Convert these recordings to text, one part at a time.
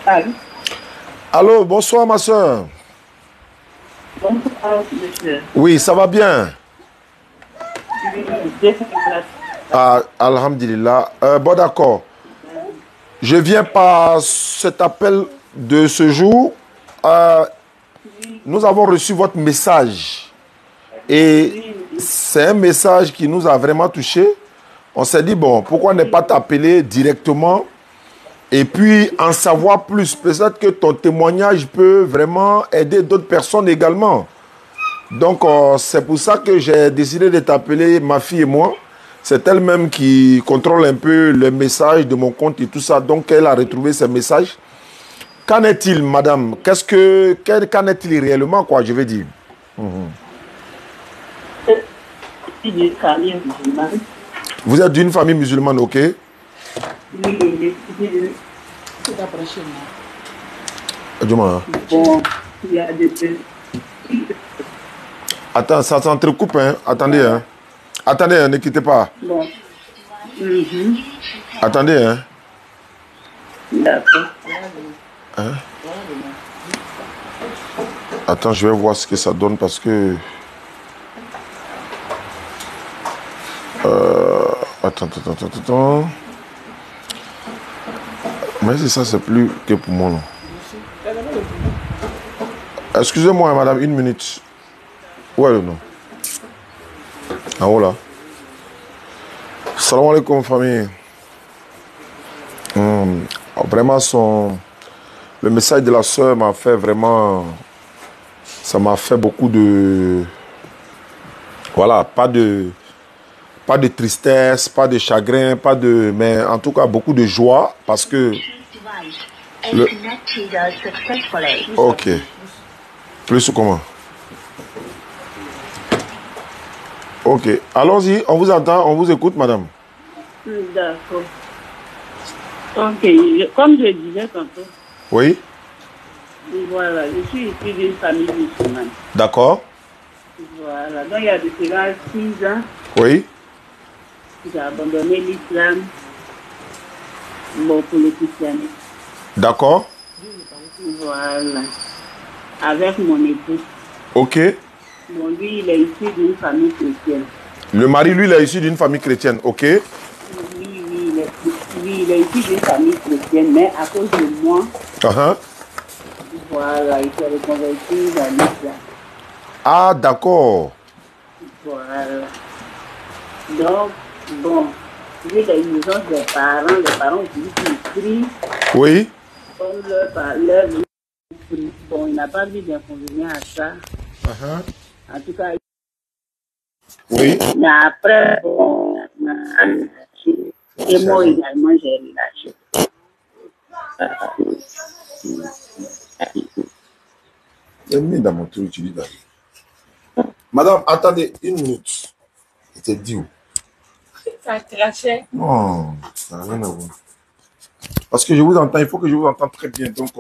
Allô? Allô, bonsoir ma soeur. Bonsoir, monsieur. Oui, ça va bien? Oui, Ah, alhamdulillah. Bon, d'accord. Je viens par cet appel de ce jour. Nous avons reçu votre message. Et c'est un message qui nous a vraiment touchés. On s'est dit, bon, pourquoi ne pas t'appeler directement et puis en savoir plus. Peut-être que ton témoignage peut vraiment aider d'autres personnes également. Donc, c'est pour ça que j'ai décidé de t'appeler, ma fille et moi. C'est elle-même qui contrôle un peu le message de mon compte et tout ça. Donc, elle a retrouvé ces messages. Qu'en est-il, madame? Qu'en est-il réellement, quoi, je veux dire? d'une famille musulmane. Vous êtes d'une famille musulmane, ok? Oui, Dis-moi. bon, il y a des... Attends, ça s'entrecoupe, hein? Attendez, hein? Attendez, hein, ne quittez pas. Bon. Attendez, hein? D'accord. Hein? Attends, je vais voir ce que ça donne parce que... Attends. Mais c'est ça, c'est plus que pour moi, non? Excusez-moi, madame, une minute. Où est le nom? En haut, là. Salam alaikum, famille. Vraiment, le message de la soeur m'a fait vraiment... Ça m'a fait beaucoup de... Voilà, pas de tristesse, pas de chagrin, mais en tout cas, beaucoup de joie parce que... Ok. Plus comment? Ok. Allons-y, on vous entend, on vous écoute, madame. D'accord. Ok, comme je disais tantôt, Oui. voilà, je suis issue d'une famille musulmane. D'accord. Voilà, donc il y a de cela 6 ans, Oui. j'ai abandonné l'islam pour le christianisme. D'accord. Voilà, avec mon époux. Ok. Bon, lui, il est issu d'une famille chrétienne. Le mari, lui, il est issu d'une famille chrétienne. Ok. Oui, il est issu d'une famille chrétienne, mais à cause de moi, voilà, il s'est reconverti dans l'islam. Ah, d'accord. Voilà. Donc, bon, vu l'exigence des parents utilisent l'esprit. Oui. Comme leur esprit. Bon, il n'a pas vu d'inconvénient à ça. En tout cas, oui. Mais après, bon, et moi également, j'ai relâché. Dans mon tour, tu dis là. Madame, attendez une minute. Je t'ai dit où? Ça crachait. Non, ça n'a rien à voir. Parce que je vous entends, il faut que je vous entende très bien. Donc,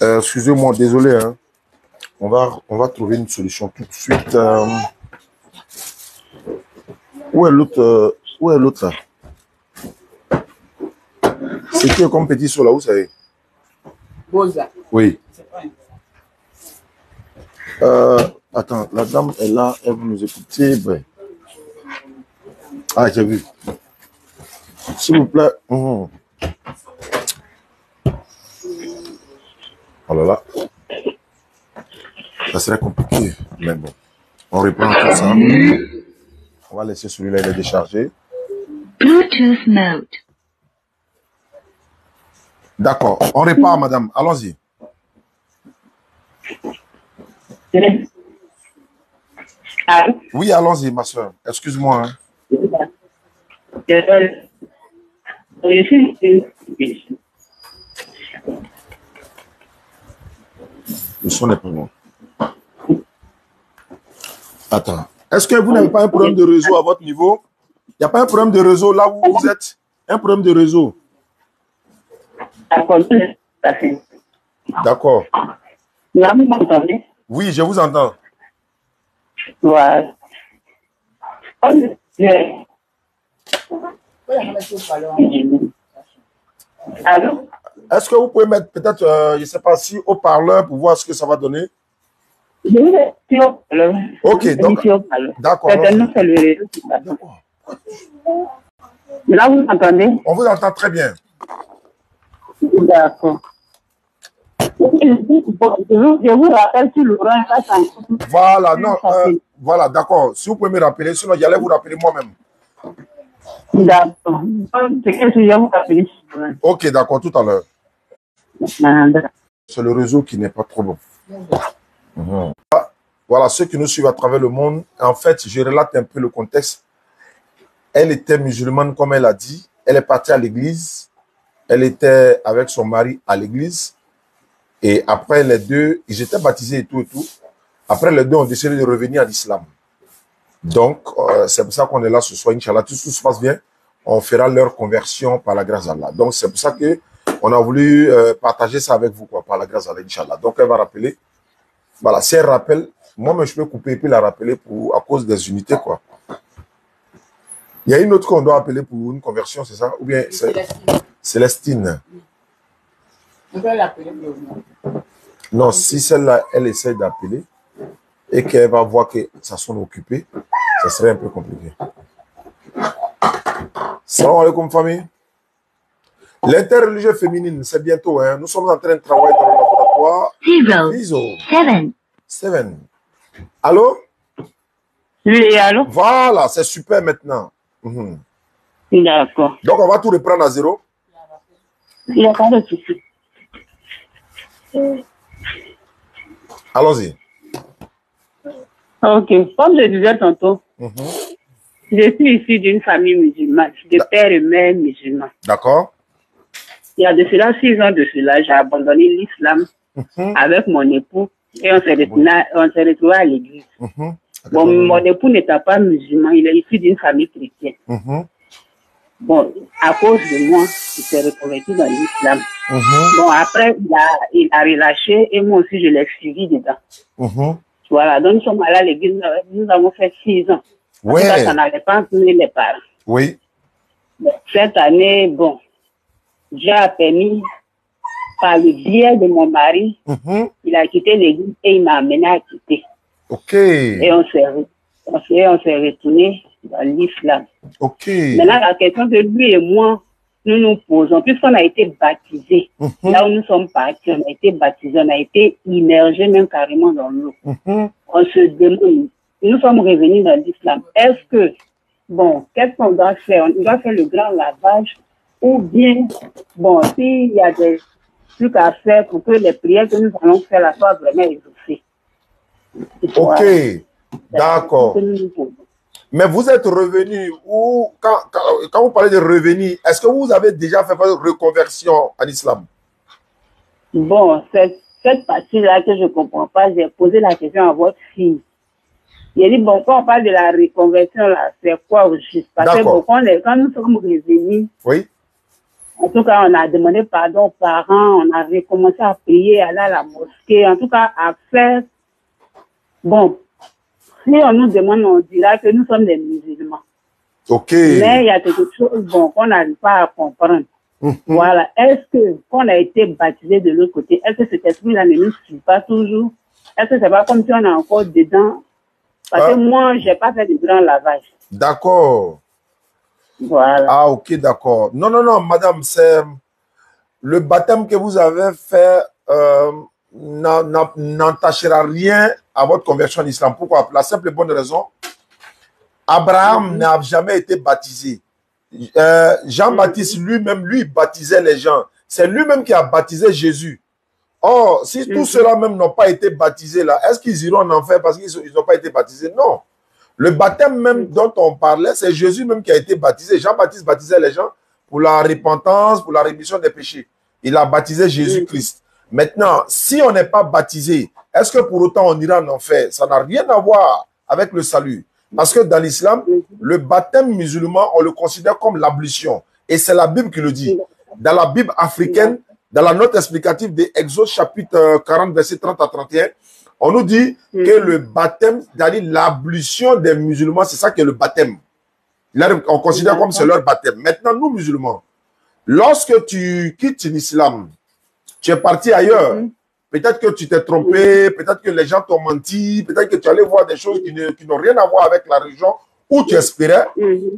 excusez-moi, désolé. Hein. On va trouver une solution tout de suite. Où est l'autre? Où est l'autre là? C'est qui comme petit sur là? Où ça est? Boza. Oui. Attends, la dame est là, elle veut nous écouter. Ben. Ah, j'ai vu. S'il vous plaît. Oh là là. Ça serait compliqué, mais bon. On reprend tout ça. On va laisser celui-là, il est déchargé. Bluetooth mode. D'accord. On repart, madame. Allons-y. Oui, allons-y, ma soeur. Excuse-moi. Hein. Le son n'est pas bon. Attends. Est-ce que vous n'avez pas un problème de réseau à votre niveau? Il n'y a pas un problème de réseau là où vous êtes? Un problème de réseau? D'accord. Là, vous m'entendez? Oui, je vous entends. Voilà. Allô? Est-ce que vous pouvez mettre peut-être, je ne sais pas si, haut-parleur pour voir ce que ça va donner? Je vous ai dit au parleur. Ok, donc, d'accord. Certainement, c'est le réseau qui passe. Là, vous m'entendez? On vous entend très bien. D'accord. Je vous rappelle sur le rang. Voilà, non, voilà, d'accord. Si vous pouvez me rappeler, sinon j'allais vous rappeler moi-même. D'accord. C'est quel sujet vous rappelez? Ok, d'accord, tout à l'heure. C'est le réseau qui n'est pas trop bon. Voilà, ceux qui nous suivent à travers le monde, en fait, je relate un peu le contexte. Elle était musulmane, comme elle a dit. Elle est partie à l'église. Elle était avec son mari à l'église. Et après, les deux, ils étaient baptisés et tout et tout. Après, les deux ont décidé de revenir à l'islam. Donc, c'est pour ça qu'on est là ce soir. Inch'Allah, tout se passe bien. On fera leur conversion par la grâce d'Allah. Donc, c'est pour ça qu'on a voulu partager ça avec vous, quoi, par la grâce d'Allah, Inch'Allah. Donc, elle va rappeler. Voilà, si elle rappelle, moi, je peux couper et puis la rappeler à cause des unités, quoi. Il y a une autre qu'on doit appeler pour une conversion, c'est ça? Ou bien c'est Célestine. On peut l'appeler. Non, si celle-là, elle essaie d'appeler et qu'elle va voir que ça sonne occupé, ça serait un peu compliqué. Salam alaikum, famille. L'interreligieux féminine, c'est bientôt. Hein. Nous sommes en train de travailler dans le laboratoire. 7. Allô? Oui, allô? Voilà, c'est super maintenant. D'accord. Donc, on va tout reprendre à zéro. Il n'y a pas de souci. Allons-y. Ok. Comme je disais tantôt, je suis issue d'une famille musulmane, de père et mère musulmans. D'accord. Il y a de cela 6 ans de cela, j'ai abandonné l'islam avec mon époux et on s'est retrouvé à l'église. Bon, mon époux n'étant pas musulman, il est issu d'une famille chrétienne. Bon, à cause de moi, il s'est reconverti dans l'islam. Bon, après, il a relâché et moi aussi, je l'ai suivi dedans. Voilà, donc nous sommes allés à l'église, nous avons fait 6 ans. Ouais. Ça n'allait pas entraîner les parents. Oui. Cette année, bon, Dieu a permis, par le biais de mon mari, il a quitté l'église et il m'a amené à quitter. Ok. Et on s'est retourné dans l'islam. Ok. Maintenant, la question que lui et moi, nous nous posons, puisqu'on a été baptisés, là où nous sommes partis, on a été baptisés, on a été immergés même carrément dans l'eau. On se demande, nous sommes revenus dans l'islam. Est-ce que, bon, qu'est-ce qu'on doit faire? On doit faire le grand lavage ou bien, bon, s'il y a des trucs à faire pour que les prières que nous allons faire là soient vraiment exaucées. Ok, d'accord. Mais vous êtes revenu ou quand vous parlez de revenir, est-ce que vous avez déjà fait votre reconversion en islam? Bon, cette partie-là que je ne comprends pas, j'ai posé la question à votre fille. J'ai dit, bon, quand on parle de la reconversion, là, c'est quoi au juste? Parce que bon, quand nous sommes revenus, oui. En tout cas, on a demandé pardon aux parents, on a recommencé à prier, aller à la mosquée, en tout cas, à faire. Bon, si on nous demande, on dira que nous sommes des musulmans. Ok. Mais il y a quelque chose bon, qu'on n'arrive pas à comprendre. Voilà. Est-ce que, qu'on a été baptisé de l'autre côté, est-ce que cet esprit-là ne nous suit pas toujours? Est-ce que c'est pas comme si on est encore dedans? Parce que moi, je n'ai pas fait de grand lavage. D'accord. Voilà. Ah, ok, d'accord. Non, non, non, madame, c'est le baptême que vous avez fait n'entachera rien à votre conversion en islam. Pourquoi? La simple et bonne raison, Abraham n'a jamais été baptisé. Jean-Baptiste lui-même, lui, baptisait les gens. C'est lui-même qui a baptisé Jésus. Or, si tous ceux-là même n'ont pas été baptisés là, est-ce qu'ils iront en enfer parce qu'ils n'ont pas été baptisés? Non. Le baptême même dont on parlait, c'est Jésus même qui a été baptisé. Jean-Baptiste baptisait les gens pour la repentance, pour la rémission des péchés. Il a baptisé Jésus-Christ. Maintenant, si on n'est pas baptisé, est-ce que pour autant on ira en enfer? Ça n'a rien à voir avec le salut. Parce que dans l'islam, le baptême musulman, on le considère comme l'ablution. Et c'est la Bible qui le dit. Dans la Bible africaine, dans la note explicative de Exode chapitre 40, verset 30 à 31, on nous dit que le baptême, c'est-à-dire l'ablution des musulmans, c'est ça qui est le baptême. Là, on considère comme c'est leur baptême. Maintenant, nous musulmans, Lorsque tu quittes l'islam, tu es parti ailleurs. Peut-être que tu t'es trompé, peut-être que les gens t'ont menti, peut-être que tu allais voir des choses qui n'ont rien à voir avec la religion où tu espérais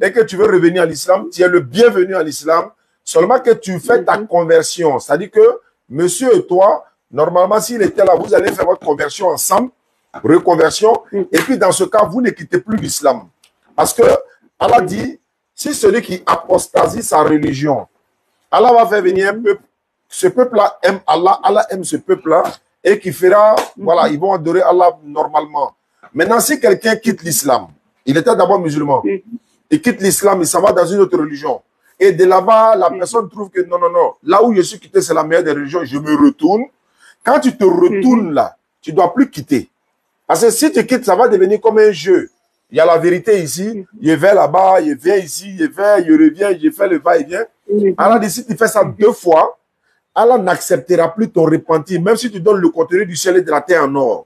et que tu veux revenir à l'islam. Tu es le bienvenu à l'islam. Seulement que tu fais ta conversion. C'est-à-dire que monsieur et toi, normalement, s'il était là, vous allez faire votre conversion ensemble, reconversion. Et puis, dans ce cas, vous ne quittez plus l'islam. Parce que Allah dit, si celui qui apostasie sa religion, Allah va faire venir un peuple. Ce peuple-là aime Allah, Allah aime ce peuple-là et qui fera, voilà, ils vont adorer Allah normalement. Maintenant, si quelqu'un quitte l'islam, il était d'abord musulman, il quitte l'islam, il s'en va dans une autre religion. Et de là-bas, la personne trouve que non, non, non, là où je suis quitté, c'est la meilleure des religions, je me retourne. Quand tu te retournes là, tu ne dois plus quitter. Parce que si tu quittes, ça va devenir comme un jeu. Il y a la vérité ici, je vais là-bas, je viens ici, je vais, je reviens, je fais le va-et-vient. Alors, si tu fais ça 2 fois, Allah n'acceptera plus ton repentir, même si tu donnes le contenu du ciel et de la terre en or.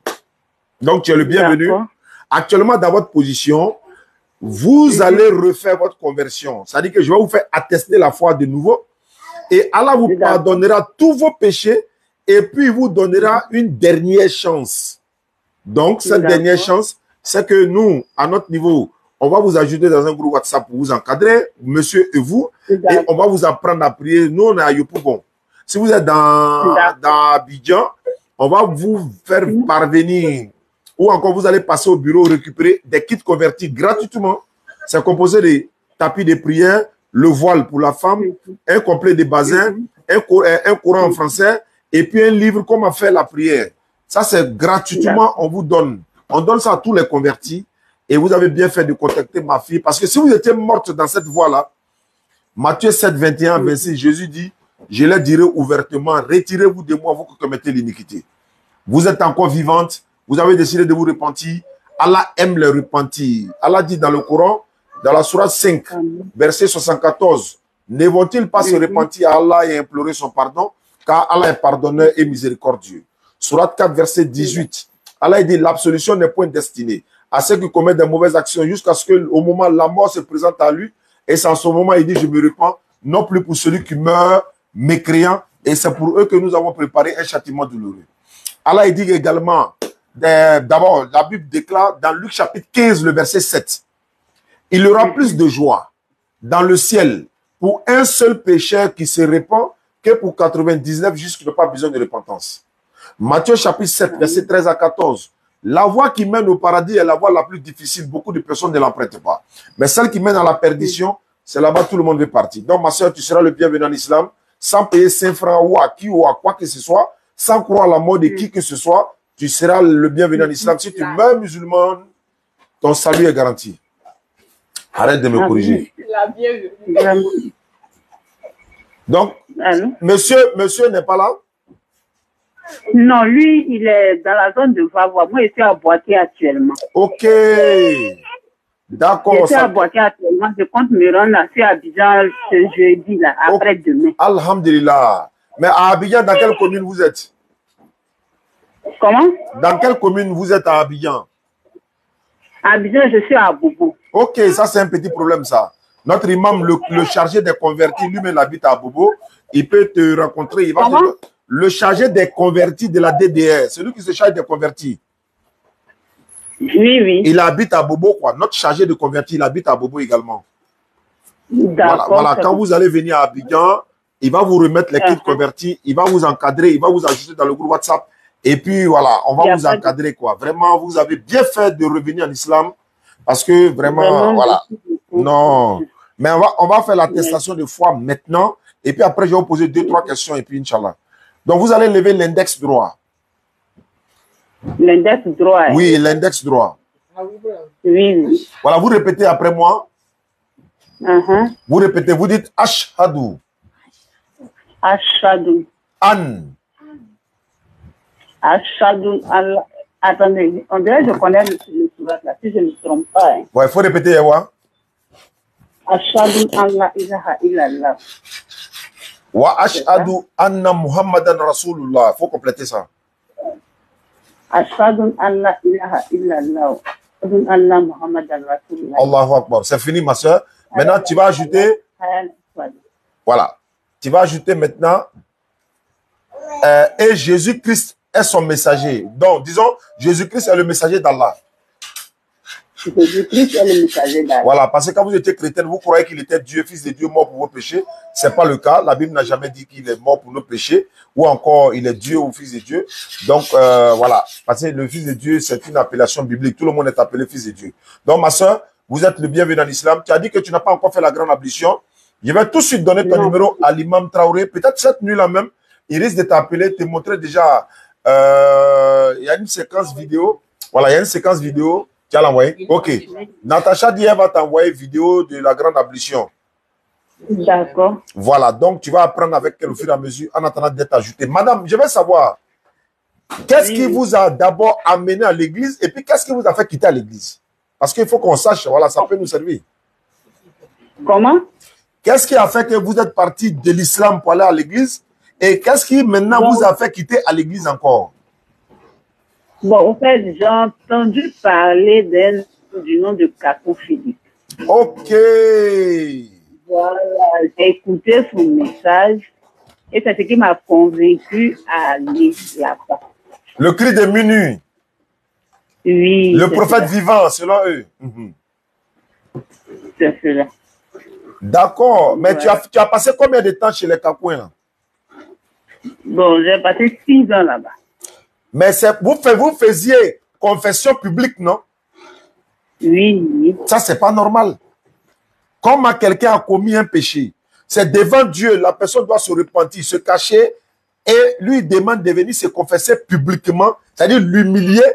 Donc, tu es le bienvenu. Actuellement, dans votre position, vous allez refaire votre conversion. C'est-à-dire que je vais vous faire attester la foi de nouveau. Et Allah vous pardonnera tous vos péchés et puis vous donnera une dernière chance. Donc, cette dernière chance, c'est que nous, à notre niveau, on va vous ajouter dans un groupe WhatsApp pour vous encadrer, monsieur et vous, et on va vous apprendre à prier. Nous, on est à Yopougon. Si vous êtes dans Abidjan, on va vous faire parvenir, ou encore vous allez passer au bureau récupérer des kits convertis gratuitement. C'est composé de tapis de prière, le voile pour la femme, un complet de basin, un Coran en français, et puis un livre comment faire la prière. Ça, c'est gratuitement, on vous donne. On donne ça à tous les convertis. Et vous avez bien fait de contacter ma fille. Parce que si vous étiez morte dans cette voie-là, Matthieu 7, 21, 26, Jésus dit, je leur dirai ouvertement, retirez-vous de moi, vous qui commettez l'iniquité. Vous êtes encore vivante, vous avez décidé de vous repentir. Allah aime le repentir. Allah dit dans le Coran, dans la sourate 5, verset 74, ne vont-ils pas se repentir à Allah et implorer son pardon, car Allah est pardonneur et miséricordieux. Sourate 4, verset 18, Allah dit, l'absolution n'est point destinée à ceux qui commettent de mauvaises actions jusqu'à ce qu'au moment la mort se présente à lui. Et c'est en ce moment, il dit, je me repens, non plus pour celui qui meurt mécréant. Et c'est pour eux que nous avons préparé un châtiment douloureux. Allah dit également, d'abord, la Bible déclare dans Luc chapitre 15, le verset 7, il y aura plus de joie dans le ciel pour un seul pécheur qui se répand que pour 99 justes qui n'ont pas besoin de repentance. Matthieu chapitre 7, verset 13 à 14. La voie qui mène au paradis est la voie la plus difficile. Beaucoup de personnes ne l'empruntent pas. Mais celle qui mène à la perdition, c'est là-bas tout le monde veut partir. Donc, ma soeur, tu seras le bienvenu en islam, sans payer 5 francs ou à qui ou à quoi que ce soit, sans croire à la mort de qui que ce soit, tu seras le bienvenu en islam. Si tu meurs musulman, ton salut est garanti. Arrête de me corriger. Donc, monsieur n'est pas là? Non, lui, il est dans la zone de Vavois. Moi, je suis à Boaké actuellement. Ok. D'accord. Je suis à Boaké actuellement. Je compte me rendre à Abidjan ce jeudi, là, après-demain. Alhamdulillah. Mais à Abidjan, dans quelle commune vous êtes? Comment? Dans quelle commune vous êtes à Abidjan? À Abidjan, je suis à Bobo. Ok, ça c'est un petit problème, ça. Notre imam, le chargé des convertis, lui-même habite à Bobo. Il peut te rencontrer. Il va le chargé des convertis de la DDR, celui qui se charge des convertis. Oui, oui. Il habite à Bobo, quoi. Notre chargé de convertis, il habite à Bobo également. D'accord. Voilà. Quand vous allez venir à Abidjan, il va vous remettre les kits convertis, il va vous encadrer, il va vous ajouter dans le groupe WhatsApp. Et puis, voilà, on va vous encadrer, quoi. Vraiment, vous avez bien fait de revenir en islam. Parce que, vraiment, voilà. Non. Mais on va faire l'attestation de foi maintenant. Et puis après, je vais vous poser 2-3 questions. Et puis, Inch'Allah. Donc, vous allez lever l'index droit. L'index droit. Oui, l'index droit. Oui. Voilà, vous répétez après moi. Vous répétez, vous dites Ashhadu. Ashhadu. An. Ashhadu Allah. Attendez, on dirait que je connais le surat là, si je ne me trompe pas. Hein. Ouais, il faut répéter, Ewa. Ashhadu Allah ilaha illallah. Wa ashhadu anna Muhammadan Rasulullah. Il faut compléter ça. Ashhadu Allah ilaha illallah. Ashhadu Allah Muhammadan Rasulullah. Allahu Akbar. C'est fini, ma soeur. Maintenant, tu vas ajouter. Voilà. tu vas ajouter maintenant et Jésus-Christ est son messager. Donc, disons, Jésus-Christ est le messager d'Allah. Jésus-Christ est le messager d'Allah. Voilà, parce que quand vous étiez chrétien, vous croyez qu'il était Dieu, fils de Dieu, mort pour vos péchés. Ce n'est pas le cas. La Bible n'a jamais dit qu'il est mort pour nos péchés, ou encore il est Dieu ou fils de Dieu. Donc, voilà, parce que le fils de Dieu, c'est une appellation biblique. Tout le monde est appelé fils de Dieu. Donc, ma soeur, vous êtes le bienvenu en islam. Tu as dit que tu n'as pas encore fait la grande ablution. Je vais tout de suite donner ton numéro à l'imam Traoré. Peut-être cette nuit-là même, il risque de t'appeler, te montrer déjà. Il y a une séquence vidéo. Voilà, il y a une séquence vidéo. Tu as l'envoyé? Ok. Natacha dit elle va t'envoyer vidéo de la grande ablution. D'accord. Voilà, donc tu vas apprendre avec elle au fur et à mesure en attendant d'être ajouté. Madame, je veux savoir, qu'est-ce qui vous a d'abord amené à l'église et puis qu'est-ce qui vous a fait quitter l'église? Parce qu'il faut qu'on sache, voilà, ça peut nous servir. Comment? Qu'est-ce qui a fait que vous êtes parti de l'islam pour aller à l'église et qu'est-ce qui maintenant vous a fait quitter à l'église encore? Bon, en fait, j'ai entendu parler d'elle du nom de Kakou Philippe. Ok. Voilà, j'ai écouté son message et c'est ce qui m'a convaincu à aller là-bas. Le cri de minuit. Oui. Le prophète vivant, selon eux. C'est cela. D'accord. Mais ouais. tu as passé combien de temps chez les Kakouins là? Bon, j'ai passé 6 ans là-bas. Mais vous faisiez confession publique, non? Oui. Ça, c'est pas normal. Comme quelqu'un a commis un péché, c'est devant Dieu, la personne doit se repentir, se cacher et lui demande de venir se confesser publiquement, c'est-à-dire l'humilier.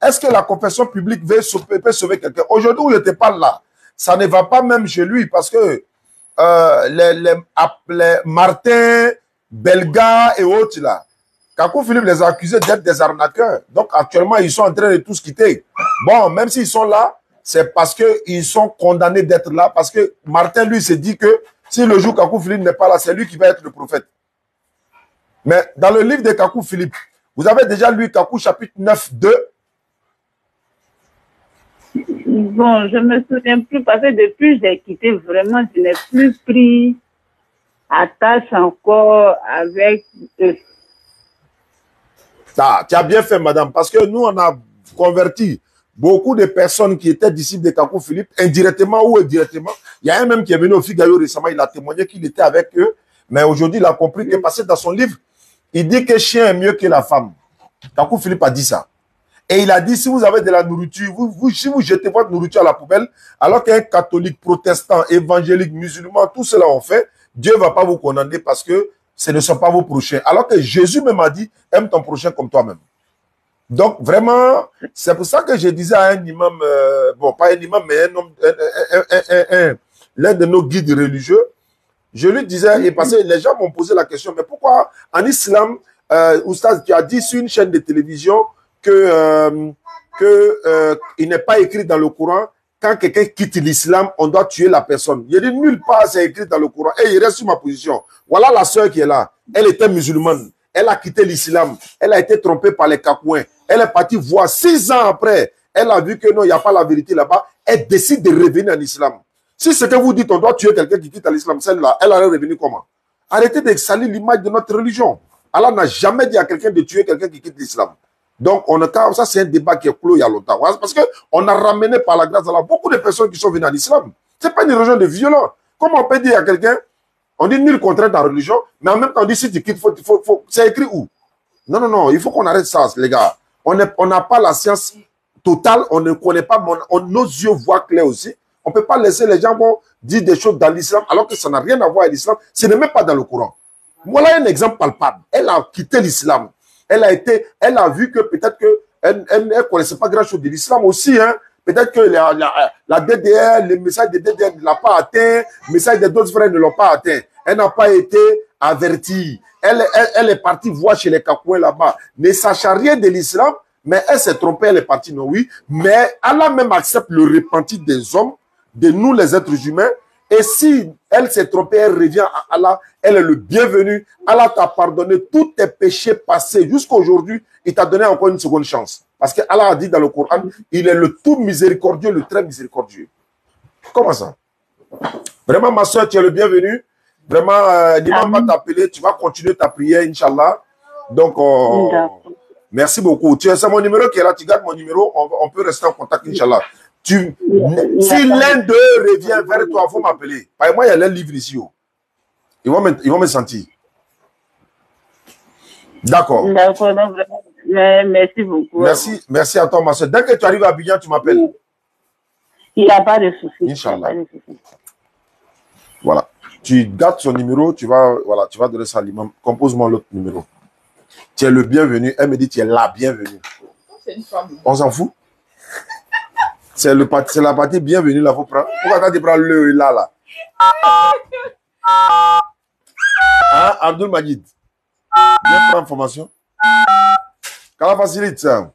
Est-ce que la confession publique peut sauver quelqu'un? Aujourd'hui, où je te parle là, ça ne va pas même chez lui parce que les Martin, Belga et autres là, Kakou Philippe les a accusés d'être des arnaqueurs. Donc actuellement, ils sont en train de tous quitter. Bon, même s'ils sont là, c'est parce qu'ils sont condamnés d'être là. Parce que Martin, lui, se dit que si le jour Kakou Philippe n'est pas là, c'est lui qui va être le prophète. Mais dans le livre de Kakou Philippe, vous avez déjà lu Kakou chapitre 9, 2. Bon, je me souviens plus parce que depuis que j'ai quitté, vraiment, je n'ai plus pris attache encore avec eux. Ah, tu as bien fait, madame, parce que nous, on a converti beaucoup de personnes qui étaient disciples de Kakou Philippe, indirectement ou indirectement. Il y a un même qui est venu au Figaro récemment, il a témoigné qu'il était avec eux, mais aujourd'hui, il a compris que, parce que dans son livre, il dit que chien est mieux que la femme. Kakou Philippe a dit ça. Et il a dit, si vous avez de la nourriture, si vous jetez votre nourriture à la poubelle, alors qu'un catholique, protestant, évangélique, musulman, tout cela ont fait, Dieu ne va pas vous condamner parce que ce ne sont pas vos prochains. Alors que Jésus même a dit, aime ton prochain comme toi-même. Donc, vraiment, c'est pour ça que je disais à un imam, bon, pas un imam, mais un homme, l'un de nos guides religieux, je lui disais, et parce que les gens m'ont posé la question, mais pourquoi en islam, Oustaz, tu as dit sur une chaîne de télévision il n'est pas écrit dans le Coran, quand quelqu'un quitte l'islam, on doit tuer la personne. Il dit nulle part c'est écrit dans le Coran. Et il reste sur ma position. Voilà la sœur qui est là. Elle était musulmane. Elle a quitté l'islam. Elle a été trompée par les Kakouins. Elle est partie voir 6 ans après. Elle a vu que non, il n'y a pas la vérité là-bas. Elle décide de revenir en islam. Si ce que vous dites, on doit tuer quelqu'un qui quitte l'islam, celle-là, elle allait revenir comment? Arrêtez de salir l'image de notre religion. Allah n'a jamais dit à quelqu'un de tuer quelqu'un qui quitte l'islam. Donc, ça, c'est un débat qui est clos il y a longtemps. Parce qu'on a ramené par la grâce d'Allah beaucoup de personnes qui sont venues en islam. Ce n'est pas une religion de violence. Comment on peut dire à quelqu'un, on dit nul contraire dans la religion, mais en même temps, on dit si tu quittes, c'est écrit où? Non, non, non, il faut qu'on arrête ça, les gars. On n'a pas la science totale, on ne connaît pas, nos yeux voient clair aussi. On ne peut pas laisser les gens dire des choses dans l'islam alors que ça n'a rien à voir avec l'islam. Ce n'est même pas dans le Coran. Voilà un exemple palpable. Elle a quitté l'islam. Elle a vu que peut-être qu'elle ne connaissait pas grand-chose de l'islam aussi. Hein. Peut-être que la DDR, le message de DDR ne l'a pas atteint, le message de d'autres frères ne l'ont pas atteint. Elle n'a pas été avertie. Elle est partie voir chez les Kakouins là-bas, ne sachant rien de l'islam, mais elle s'est trompée, elle est partie, non, oui. Mais Allah même accepte le repentir des hommes, de nous les êtres humains. Et si elle s'est trompée, elle revient à Allah, elle est le bienvenu. Allah t'a pardonné tous tes péchés passés jusqu'à aujourd'hui. Il t'a donné encore une seconde chance. Parce que Allah a dit dans le Coran, il est le tout miséricordieux, le très miséricordieux. Comment ça? Vraiment, ma soeur, tu es le bienvenu. Vraiment, l'imam va t'appeler, tu vas continuer ta prière, Inch'Allah. Donc, merci beaucoup. C'est mon numéro qui est là, tu gardes mon numéro, on peut rester en contact, Inch'Allah. Si l'un d'eux revient vers toi, il faut m'appeler. Par moi, il y a les livres ici. Ils vont me sentir. D'accord. D'accord, merci beaucoup. Merci à toi, ma soeur. Dès que tu arrives à Abidjan, tu m'appelles. Il n'y a pas de souci. Inch'Allah. Voilà. Tu gardes son numéro, tu vas donner ça à l'imam. Compose-moi l'autre numéro. Tu es le bienvenu. Elle me dit tu es la bienvenue. On s'en fout. C'est la partie bienvenue là, faut prendre. Pourquoi tu prends le là? Hein, Abdul Majid. Viens prendre information. Quand la facilite ça.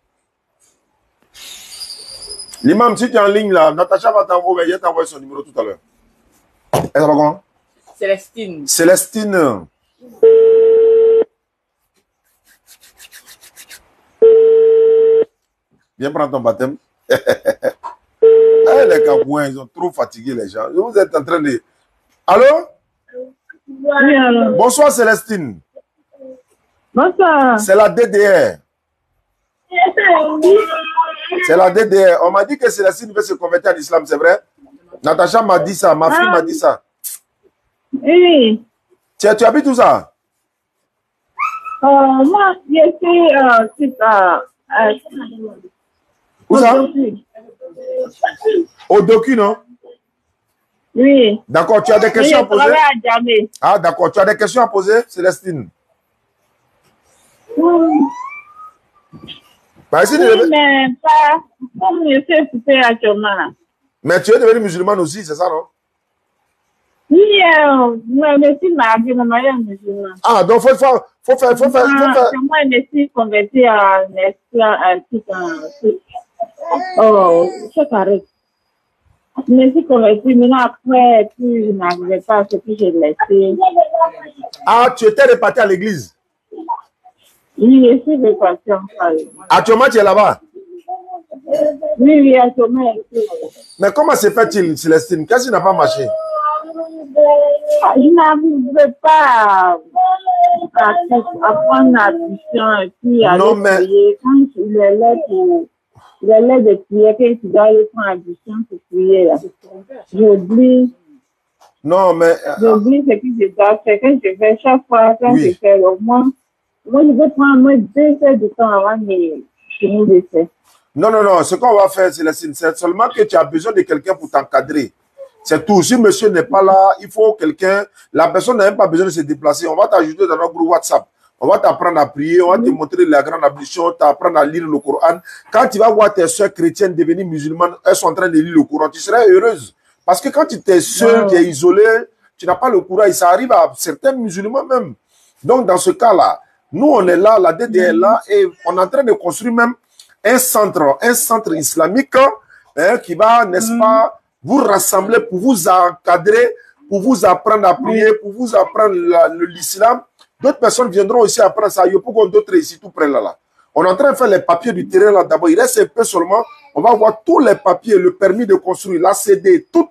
L'imam, si tu es en ligne là, Natacha va t'envoyer son numéro tout à l'heure. Elle s'appelle comment? Célestine. Célestine. Viens prendre ton baptême. Les Camerounais, ils ont trop fatigué les gens. Vous êtes en train de... Allô? Oui, alors. Bonsoir Célestine. Bonsoir. C'est la DDR. C'est la DDR. On m'a dit que Célestine veut se convertir à l'islam, c'est vrai? Natacha m'a dit ça, ma fille m'a dit ça. Oui. Tu habites où ça? Moi, je suis où ça? Au docu, non? Oui. D'accord, tu as des questions à poser? Jamais. Ah, d'accord, tu as des questions à poser, Célestine? Bah, ici, Oui, mais pas comme je suis occupée actuellement. Mais tu es devenu musulmane aussi, c'est ça, non? Oui, moi, je suis mariée, mon mari est musulman. Ah, donc faut faire. Moi, je me suis convertie en oh, c'est carré. Je me suis convertie, maintenant après, puis je n'arrivais pas à ce que j'ai laissé. Ah, tu étais réparti à l'église? Oui, je suis répartie en famille. Actuellement, tu es là-bas? Oui, actuellement. Mais comment se fait-il, Célestine? Qu'est-ce qui n'a pas marché? Je n'arrivais pas à prendre l'addition et puis à prier. Quand il est là de prier, quand tu dois aller prendre l'addition pour prier, j'oublie. Non, mais... J'oublie ce que je dois faire. Quand je fais chaque fois, quand je fais au moins, moi, je vais prendre moins 2 heures de temps avant de finir de faire. Non, non, non. Ce qu'on va faire, Célestine, c'est seulement que tu as besoin de quelqu'un pour t'encadrer. C'est tout. Si monsieur n'est pas là, il faut quelqu'un. La personne n'a même pas besoin de se déplacer. On va t'ajouter dans notre groupe WhatsApp. On va t'apprendre à prier. On va te montrer la grande ablution. T'apprendre à lire le Coran. Quand tu vas voir tes soeurs chrétiennes devenir musulmanes, elles sont en train de lire le Coran, tu seras heureuse. Parce que quand tu es seul, tu es isolé, tu n'as pas le courage. Ça arrive à certains musulmans même. Donc, dans ce cas-là, nous, on est là, la DDR est là, et on est en train de construire même un centre islamique qui va, n'est-ce pas, vous rassembler pour vous encadrer, pour vous apprendre à prier, pour vous apprendre l'islam. D'autres personnes viendront aussi apprendre ça. Il y a beaucoup d'autres ici tout près là. On est en train de faire les papiers du terrain là d'abord. Il reste un peu seulement. On va voir tous les papiers, le permis de construire, l'ACD, tout.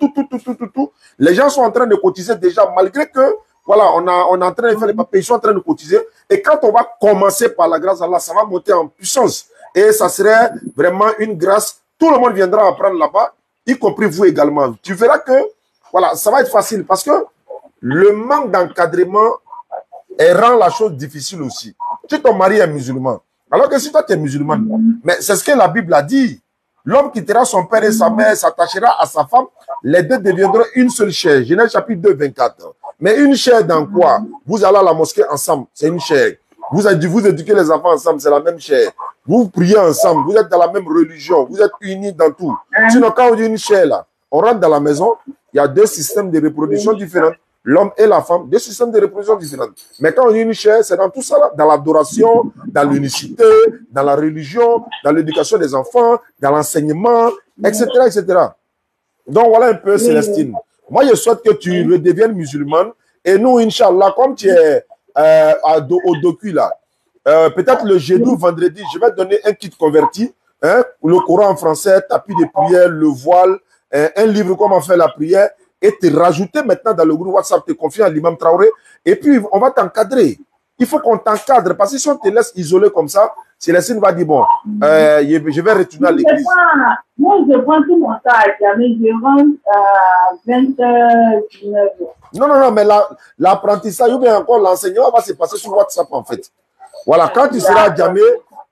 Les gens sont en train de cotiser déjà, malgré que, voilà, on est en train de faire les papiers, ils sont en train de cotiser. Et quand on va commencer par la grâce d'Allah, ça va monter en puissance. Et ça serait vraiment une grâce. Tout le monde viendra apprendre là-bas, y compris vous également. Tu verras que, voilà, ça va être facile parce que le manque d'encadrement rend la chose difficile aussi. Si ton mari est musulman, alors que si toi tu es musulman, mais c'est ce que la Bible a dit. L'homme quittera son père et sa mère, s'attachera à sa femme, les deux deviendront une seule chair. Genèse chapitre 2, 24. Mais une chair dans quoi? Vous allez à la mosquée ensemble, c'est une chair. Vous éduquez les enfants ensemble, c'est la même chair. Vous priez ensemble, vous êtes dans la même religion, vous êtes unis dans tout. Sinon, quand on dit une chair là, on rentre dans la maison, il y a 2 systèmes de reproduction différents. L'homme et la femme, 2 systèmes de reproduction différents. Mais quand on dit une chair, c'est dans tout ça là, dans l'adoration, dans l'unicité, dans la religion, dans l'éducation des enfants, dans l'enseignement, etc., etc. Donc voilà un peu, Célestine. Moi, je souhaite que tu redeviennes musulmane. Et nous, Inch'Allah, comme tu es au docu là, peut-être le jeudi ou vendredi, je vais te donner un kit converti, le Coran en français, tapis de prière, le voile, un livre comment faire la prière. et te rajouter maintenant dans le groupe WhatsApp, te confier à l'imam Traoré, et puis on va t'encadrer. Il faut qu'on t'encadre, parce que si on te laisse isolé comme ça, Célestine va dire, bon, je vais retourner à l'église. Moi, je prends tout mon temps à Djamé, je rentre à 20h, 19h. Non, mais l'apprentissage, ou bien encore l'enseignement va se passer sur WhatsApp, en fait. Voilà, quand tu seras à Djamé,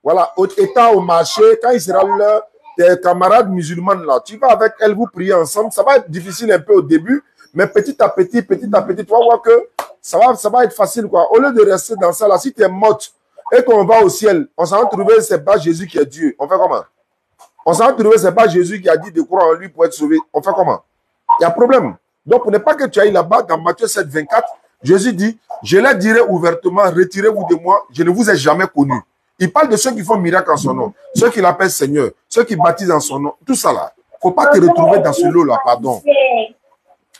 voilà, au état, au marché, quand il sera là, tes camarades musulmanes là, tu vas avec elles, vous priez ensemble. Ça va être difficile un peu au début, mais petit à petit, tu vas voir que ça va être facile, quoi. Au lieu de rester dans ça là, si tu es morte et qu'on va au ciel, on s'en va trouver, c'est pas Jésus qui est Dieu. On fait comment? On s'en va trouver, c'est pas Jésus qui a dit de croire en lui pour être sauvé. On fait comment? Il y a problème. Donc, pour ne pas que tu ailles là-bas, dans Matthieu 7, 24, Jésus dit, je leur dirai ouvertement, retirez-vous de moi, je ne vous ai jamais connu. Il parle de ceux qui font miracle en son nom, ceux qui l'appellent Seigneur, ceux qui baptisent en son nom, tout ça là. Il ne faut pas te retrouver dans ce lot-là, pardon.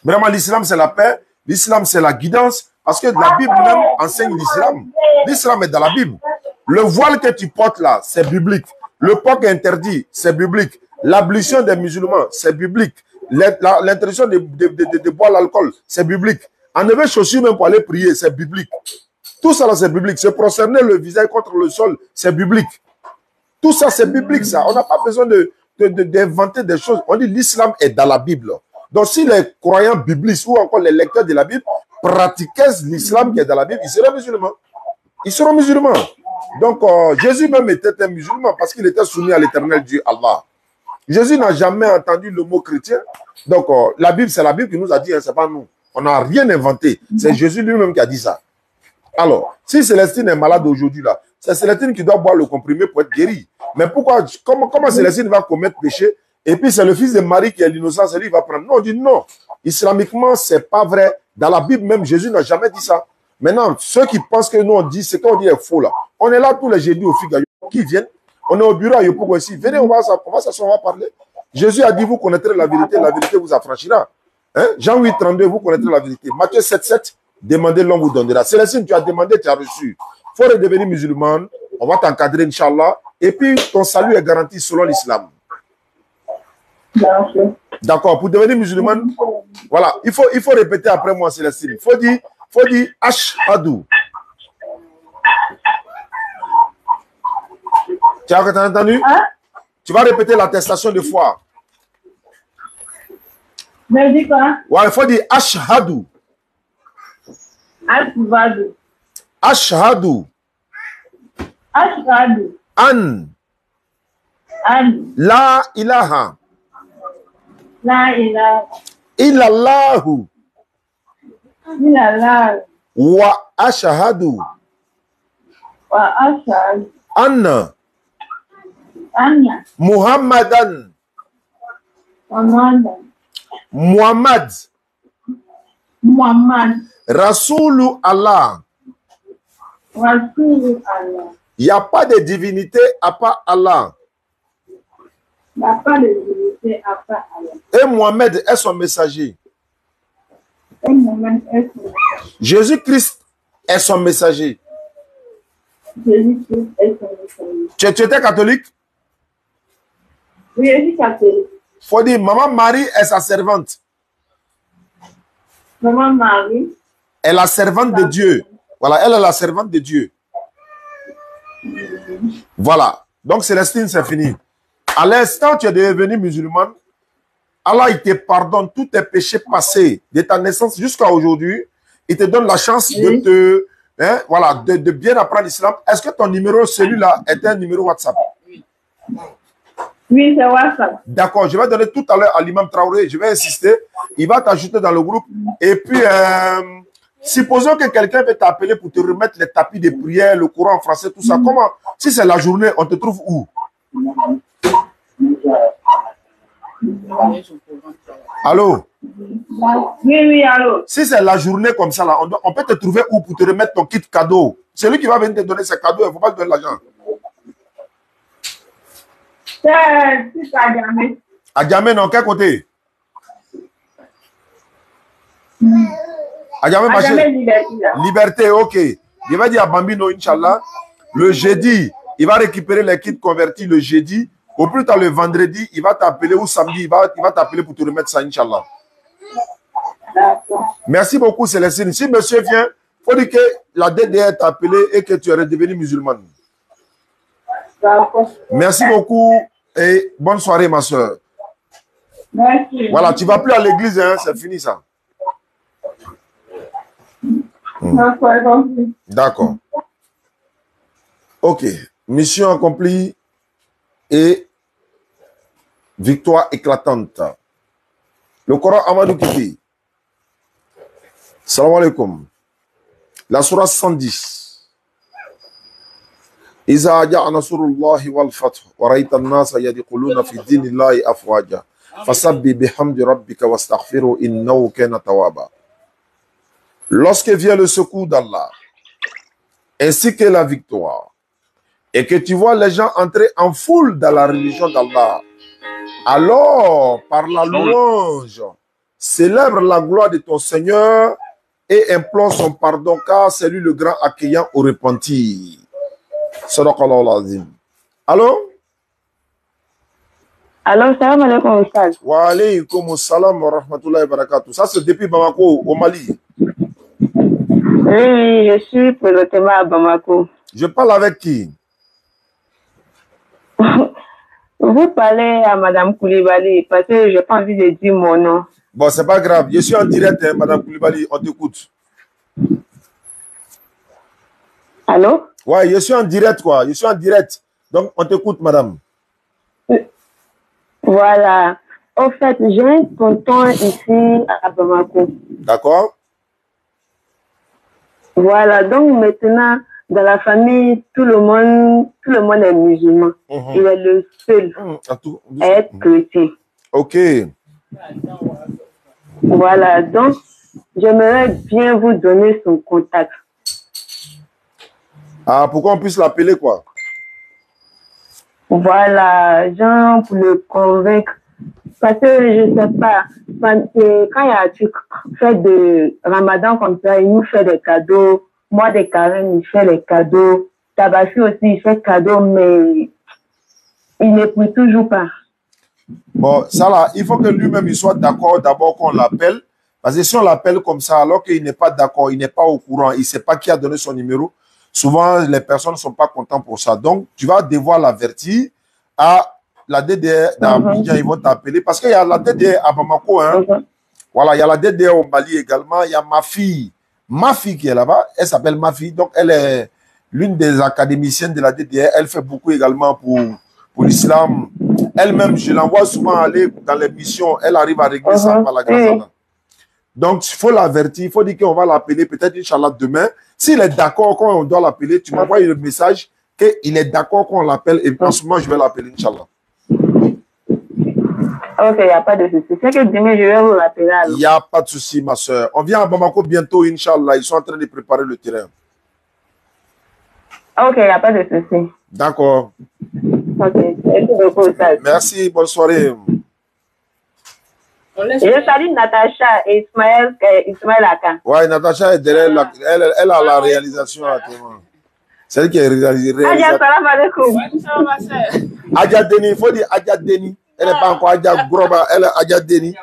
Vraiment, l'islam, c'est la paix, l'islam, c'est la guidance, parce que la Bible même enseigne l'islam. L'islam est dans la Bible. Le voile que tu portes là, c'est biblique. Le porc interdit, c'est biblique. L'ablution des musulmans, c'est biblique. L'interdiction de boire l'alcool, c'est biblique. Enlever chaussures même pour aller prier, c'est biblique. Tout ça, c'est biblique. Se prosterner le visage contre le sol, c'est biblique. Tout ça, c'est biblique, ça. On n'a pas besoin d'inventer des choses. On dit l'islam est dans la Bible. Donc, si les croyants bibliques ou encore les lecteurs de la Bible pratiquaient l'islam qui est dans la Bible, ils seraient musulmans. Ils seront musulmans. Donc, Jésus même était un musulman parce qu'il était soumis à l'éternel Dieu, Allah. Jésus n'a jamais entendu le mot chrétien. Donc, la Bible, c'est la Bible qui nous a dit, hein, c'est pas nous. On n'a rien inventé. C'est Jésus lui-même qui a dit ça. Alors, si Célestine est malade aujourd'hui, là, c'est Célestine qui doit boire le comprimé pour être guérie. Mais pourquoi, comment Célestine va commettre péché? Et puis, c'est le fils de Marie qui est l'innocent, c'est lui qui va prendre. Non, on dit non. Islamiquement, c'est pas vrai. Dans la Bible même, Jésus n'a jamais dit ça. Maintenant, ceux qui pensent que nous, on dit, ce qu'on dit est faux, là. On est là tous les jeudis au Figa, qui viennent. On est au bureau à Yopougo ici. Venez, on va s'asseoir, on va parler. Jésus a dit, vous connaîtrez la vérité vous affranchira. Hein? Jean 8, 32, vous connaîtrez la vérité. Matthieu 7, 7, demandez, l'homme vous donnera. Célestine, tu as demandé, tu as reçu. Il faut redevenir musulman. On va t'encadrer, Inch'Allah. Et puis, ton salut est garanti selon l'islam. D'accord. Pour devenir musulman, voilà. Il faut répéter après moi, Célestine. Il faut dire, Ashhadu. Tu as entendu? Hein? Tu vas répéter l'attestation de foi. Mais dis quoi? Ouais, il faut dire Ashhadu. Ashhadu. Ashhadu. Ashhadu. An. La ilaha. La ilaha. Illallahu. Illallah. Wa ashhadu. Wa ashhadu. Anna. Anna. Muhammadan. Muhammad. Rasoulu Allah. Rasoulu Allah. Il n'y a pas de divinité à part Allah. Il n'y a pas de divinité à part Allah. Et Mohamed est son messager. Et Mohamed est son messager. Jésus-Christ est son messager. Jésus-Christ est son messager. Tu étais catholique? Oui, je suis catholique. Faut dire, maman Marie est sa servante. Maman Marie est la servante de Dieu. Voilà, elle est la servante de Dieu. Voilà. Donc, Célestine, c'est fini. À l'instant, tu es devenu musulmane. Allah, il te pardonne tous tes péchés passés de ta naissance jusqu'à aujourd'hui. Il te donne la chance de de bien apprendre l'islam. Est-ce que ton numéro, celui-là, est un numéro WhatsApp? Oui, c'est WhatsApp. D'accord, je vais donner tout à l'heure à l'imam Traoré. Je vais insister. Il va t'ajouter dans le groupe. Et puis, supposons que quelqu'un veut t'appeler pour te remettre les tapis de prière, le Coran en français, tout ça. Comment? Si c'est la journée, on te trouve où? Allô? Oui, allô. Si c'est la journée comme ça, là, on peut te trouver où pour te remettre ton kit cadeau? Celui qui va venir te donner ses cadeaux, il ne faut pas te donner l'argent. C'est à Djamé. À Djamé, non, quel côté? À Djamé, Liberté, ok. Je vais dire à Bambino, Inch'Allah, le jeudi, il va récupérer les kits convertis le jeudi. Au plus tard, le vendredi, il va t'appeler ou samedi, il va t'appeler pour te remettre ça, Inch'Allah. D'accord. Merci beaucoup, Célestine. Si monsieur vient, il faut dire que la DDR t'a appelé et que tu es redevenu musulmane. D'accord. Merci beaucoup et bonne soirée, ma soeur. Merci. Voilà, tu ne vas plus à l'église, hein, c'est fini ça. D'accord. D'accord. Ok. Mission accomplie et victoire éclatante. Le Coran Amadou Kiki. Salam alaikum. La surah 110. إذا جاء نصر الله والفتح ورأيت الناس يدخلون في دين الله أفواجا فسبح بحمد ربك واستغفره إنه كان توابا. Lorsque vient le secours d'Allah ainsi que la victoire et que tu vois les gens entrer en foule dans la religion d'Allah, alors par la louange célèbre la gloire de ton Seigneur et implore son pardon car c'est lui le grand accueillant au repentir. Allô? Alors, salam alaikum, Oustaz. Wa alaykoum salam wa rahmatullahi wa barakatuh. Ça, c'est depuis Bamako, au Mali. Oui, je suis présentement à Bamako. Je parle avec qui? Vous parlez à Madame Koulibaly parce que je n'ai pas envie de dire mon nom. Bon, c'est pas grave. Je suis en direct, hein, Madame Koulibaly. On t'écoute. Allô? Ouais, je suis en direct, quoi. Je suis en direct. Donc, on t'écoute, madame. Voilà. En fait, j'ai un tonton ici à Bamako. D'accord. Voilà. Donc, maintenant, dans la famille, tout le monde est musulman. Il est le seul à être chrétien. Ok. Voilà. Donc, j'aimerais bien vous donner son contact. Ah, pour qu'on puisse l'appeler, quoi? Voilà, genre pour le convaincre. Parce que je ne sais pas, quand il y a tu fais de Ramadan comme ça, il nous fait des cadeaux. Moi, des carèmes, il fait les cadeaux. Tabaski aussi, il fait cadeaux, mais il ne peut toujours pas. Bon, ça là, il faut que lui-même il soit d'accord d'abord qu'on l'appelle. Parce que si on l'appelle comme ça, alors qu'il n'est pas d'accord, il n'est pas au courant, il ne sait pas qui a donné son numéro, souvent les personnes ne sont pas contentes pour ça. Donc, tu vas devoir l'avertir à la DDR d'Abidjan, ils vont t'appeler. Parce qu'il y a la DDR à Bamako, hein. Voilà, il y a la DDR au Mali également. Il y a ma fille qui est là-bas. Elle s'appelle ma fille. Donc, elle est l'une des académiciennes de la DDR. Elle fait beaucoup également pour l'islam. Elle-même, je l'envoie souvent aller dans les missions. Elle arrive à régler ça par la grâce d'Allah. Donc, il faut l'avertir. Il faut dire qu'on va l'appeler peut-être, Inch'Allah, demain. S'il est d'accord quand on doit l'appeler, tu m'envoies le message qu'il est d'accord qu'on l'appelle. Et en ce moment, je vais l'appeler, Inch'Allah. Ok, il n'y a pas de souci. C'est que demain, je vais vous l'appeler. Il n'y a pas de souci, ma soeur. On vient à Bamako bientôt, Inch'Allah. Ils sont en train de préparer le terrain. Ok, il n'y a pas de souci. D'accord. Ok, merci beaucoup. Merci, bonne soirée. Je salue Natacha et Ismaël Aka. Ouais, Natacha est derrière, elle a la réalisation actuellement. C'est elle qui est réalisatrice. Adja, salam alaikum. Adja Deni, il faut dire Adja Deni. Elle n'est pas encore Adja Groba, elle est Adja Deni.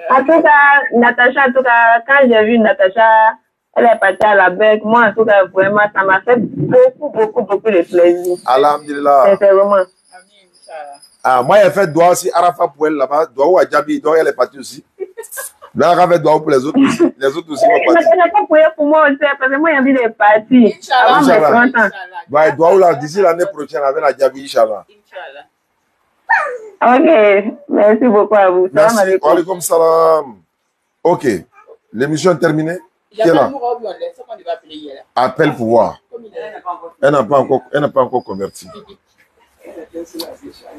En tout cas, Natacha, en tout cas, quand j'ai vu Natacha, elle est partie à la bec. Moi, en tout cas, vraiment, ça m'a fait beaucoup de plaisir. Alhamdulillah. Sincèrement. Ah, moi, j'ai fait doigt aussi, Arafa pour elle là-bas, doigt ou Adjabi, donc elle est partie aussi. Là, elle a fait doigt pour les autres aussi. Les autres aussi vont partir. Elle n'a pas prié pour moi aussi, parce que moi, j'ai envie de partir. Avant mes 30 ans. Ouais, doigt ou là, d'ici l'année prochaine, avec Adjabi, Inch'Allah. Ok, merci beaucoup à vous. Merci. Salam alaikum. Alaikum salam. Ok, l'émission est terminée. Qui est là? Appel pour voir. Elle n'a pas encore converti.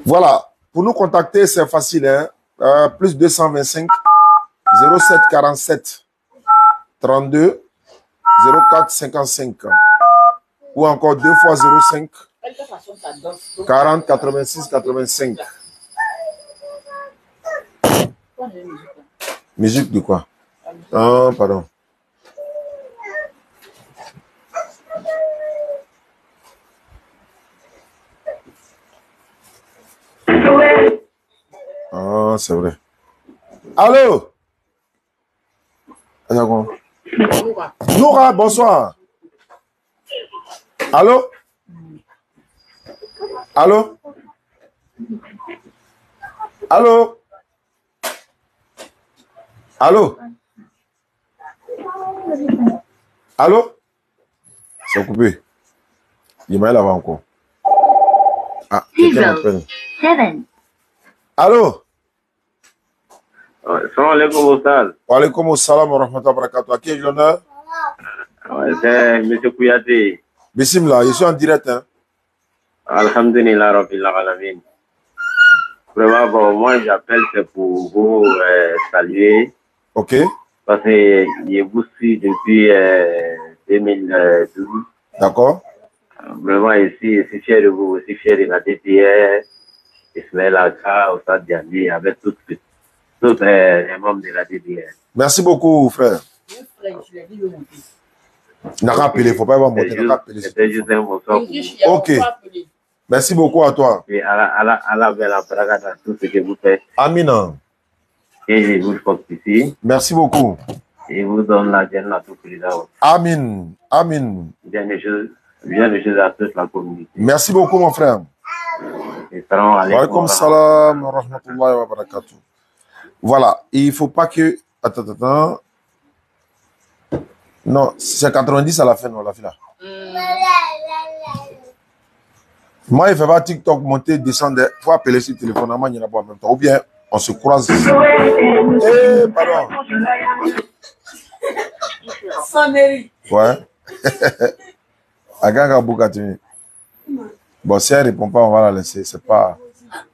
Voilà, pour nous contacter, c'est facile, hein? Plus 225 07 47 32 04 55 ou encore 2 fois 05 40 86 85. Musique de quoi? Ah, pardon. Ah, c'est vrai. Allô? Noura, bonsoir. Allô? Allô? Allô? Allô? Allô? C'est coupé. Il m'a là encore. Ah, quelqu'un m'appelle. 7. Allô? Salam alaikum, Oustaz. Wa alaikum salam wa rahmatullahi wa barakatuh. À qui ai-je l'honneur? C'est M. Kouyaté. Bismillah, je suis en direct. Hein? Alhamdulillah, Rabbil Alamin. Vraiment, bon, moi j'appelle, c'est pour vous saluer. Ok. Parce que je vous suis depuis 2012. D'accord. Vraiment, ici, je suis fier de vous, aussi fier de la DPR, Ismaël Aka, Oustaz Diaby, avec tous les membres de la DPR. Merci beaucoup, frère. N'a pas appelé, il ne faut pas avoir monté. C'était juste un bonsoir. Ok. Merci beaucoup à toi. Et Allah la braga dans tout ce que vous faites. Amina. Et je vous fortifie. Merci beaucoup. Et vous donne la Jannah à tout président. Amin. Amin. Bien des choses à toute la communauté. Merci beaucoup, mon frère. Et salam alaikum. Wa alaikum salam wa rahmatullahi wa barakatuh. Voilà. Il ne faut pas que. Attends. Non, c'est 90 à la fin, non, la fille là. Moi, il ne fait pas TikTok, monter, descendre. Il faut appeler sur le téléphone, il n'y en a pas en même temps. Ou bien, on se croise. Eh, pardon. Ouais. Agaga Boukatini. Bon, si elle ne répond pas, on va la laisser. C'est pas.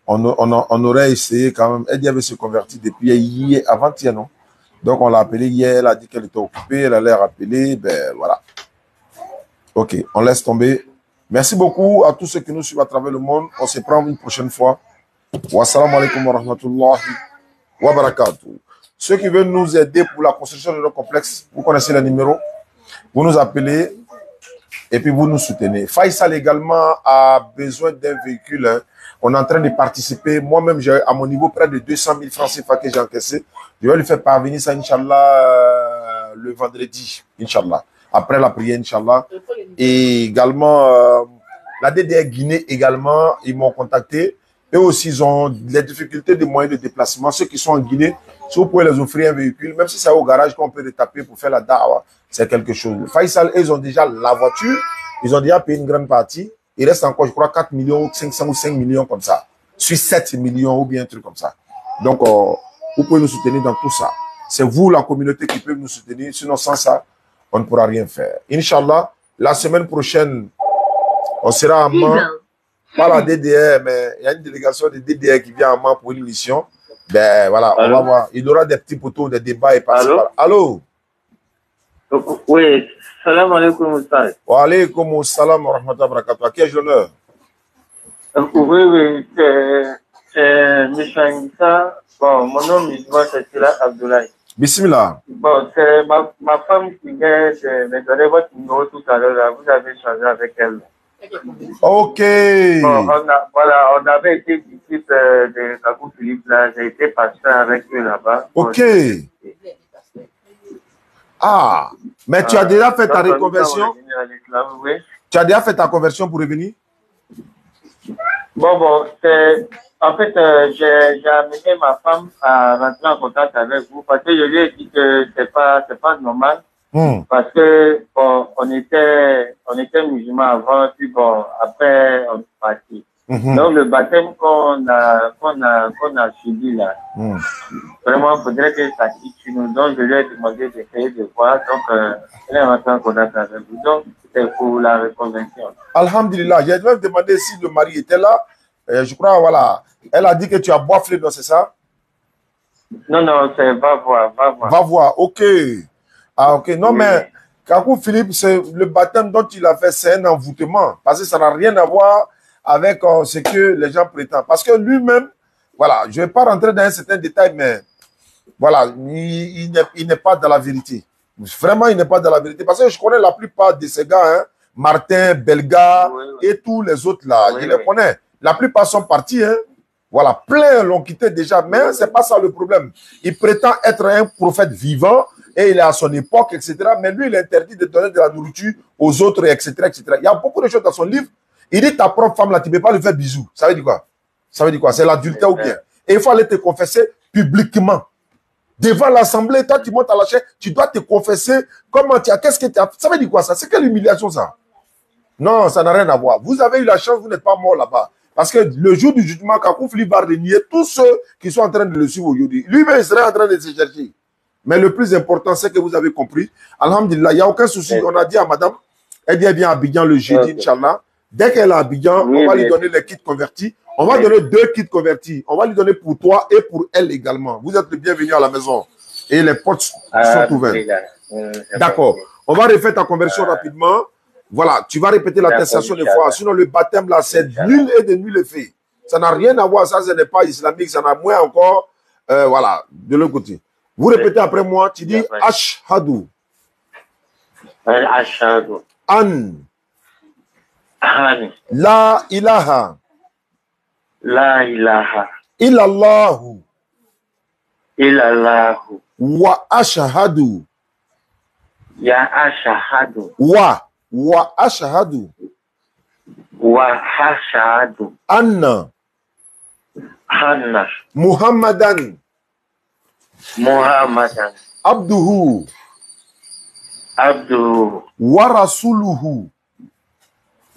On aurait essayé quand même. Elle avait se converti depuis hier, avant-hier, non? Donc, on l'a appelée hier. Elle a dit qu'elle était occupée. Elle allait rappeler. Ben, voilà. Ok, on laisse tomber. Merci beaucoup à tous ceux qui nous suivent à travers le monde. On se prend une prochaine fois. Wassalamu alaikum wa rahmatullahi wa barakatuh. Ceux qui veulent nous aider pour la construction de nos complexes, vous connaissez le numéro. Vous nous appelez et puis vous nous soutenez. Faisal également a besoin d'un véhicule. Hein. On est en train de participer. Moi-même, j'ai à mon niveau près de 200 000 francs CFA que j'ai encaissé. Je vais lui faire parvenir ça, Inch'Allah, le vendredi. Inch'Allah. Après la prière, Inch'Allah. Et également, la DDR Guinée également, ils m'ont contacté. Eux aussi, ils ont les difficultés de moyens de déplacement. Ceux qui sont en Guinée, si vous pouvez les offrir un véhicule, même si c'est au garage qu'on peut les taper pour faire la dawa, c'est quelque chose. Faisal, ils ont déjà la voiture, ils ont déjà payé une grande partie. Il reste encore, je crois, 4 millions, 500 ou 5 millions comme ça. Sur 7 millions ou bien un truc comme ça. Donc, vous pouvez nous soutenir dans tout ça. C'est vous, la communauté, qui peut nous soutenir. Sinon, sans ça, on ne pourra rien faire. Inch'Allah, la semaine prochaine, on sera à Mans. Pas la DDR, mais il y a une délégation de DDR qui vient à Mans pour une mission. Ben voilà, on va voir. Il y aura des petits poteaux, des débats et pas ça. Allô? Oui, salam alaikum, Oustaz. Wa alaikum salam wa rahmatullahi wa barakatuh. À qui ai-je l'honneur? Oui, c'est M. Anissa. Bon, mon nom musulman, c'est Sila Abdoulaye. Bismillah. Bon, c'est ma femme qui vient de me donner votre numéro tout à l'heure. Vous avez changé avec elle. Ok. Bon, on avait été disciples de Kakou Philippe là. J'ai été pasteur avec eux là-bas. Ok. Ah, mais tu as déjà fait ta reconversion? Oui. Tu as déjà fait ta conversion pour revenir? Bon, en fait, j'ai amené ma femme à rentrer en contact avec vous parce que je lui ai dit que c'est pas normal. Parce que bon, on était musulmans avant, puis bon, après on est parti. Donc le baptême qu'on a subi là, vraiment, il faudrait que ça quitte chez nous. Donc je lui ai demandé d'essayer de voir. Donc elle est rentrée en contact avec vous. Donc c'est pour la reconversion. Alhamdulillah, j'ai même demandé si le mari était là. Je crois, voilà. Elle a dit que tu as boiflé, non, c'est ça? Non, c'est va voir. Va voir, ok. Ah, ok. Non, oui. Mais Kakou Philippe, c'est le baptême dont il a fait, c'est un envoûtement. Parce que ça n'a rien à voir avec ce que les gens prétendent. Parce que lui-même, voilà, je ne vais pas rentrer dans un certain détail, mais voilà, il n'est pas dans la vérité. Vraiment, il n'est pas dans la vérité. Parce que je connais la plupart de ces gars, hein, Martin, Belga et tous les autres là, je les connais. La plupart sont partis, hein. Voilà, plein l'ont quitté déjà, mais c'est pas ça le problème. Il prétend être un prophète vivant et il est à son époque, etc. Mais lui, il interdit de donner de la nourriture aux autres, etc., etc. Il y a beaucoup de choses dans son livre. Il dit ta propre femme là, tu ne peux pas lui faire bisous. Ça veut dire quoi? Ça veut dire quoi? C'est l'adultère ou bien? Et il faut aller te confesser publiquement. Devant l'assemblée, toi tu montes à la chaîne, tu dois te confesser. Comment tu as, qu'est-ce que tu as? Ça veut dire quoi ça? C'est quelle humiliation ça? Non, ça n'a rien à voir. Vous avez eu la chance, vous n'êtes pas mort là-bas. Parce que le jour du jugement, Kakou Philippe va renier tous ceux qui sont en train de le suivre aujourd'hui. Lui-même, il serait en train de se chercher. Mais le plus important, c'est que vous avez compris. Alhamdulillah, il n'y a aucun souci. On a dit à madame, elle vient à Abidjan le jeudi, Inch'Allah. Dès qu'elle est à Abidjan, on va lui donner les kits convertis. On va donner 2 kits convertis. On va lui donner pour toi et pour elle également. Vous êtes le bienvenu à la maison. Et les portes sont ouvertes. D'accord. On va refaire ta conversion rapidement. Voilà, tu vas répéter l'attestation des fois. Sinon, le baptême, là, c'est nul et de nul effet. Ça n'a rien à voir. Ça, ce n'est pas islamique. Ça n'a moins encore. Voilà, de l'autre côté. Vous répétez après moi. Tu dis Ashhadu. Ashhadu. An. An. La ilaha. La ilaha. Illallahu. Illallahu. Wa ashhadu. Ya ashhadu. Wa ashhadu. Wa ashhadu. Anna. Anna. Muhammadan. Muhammadan. Abduhu. Abduhu. Wa rasuluhu.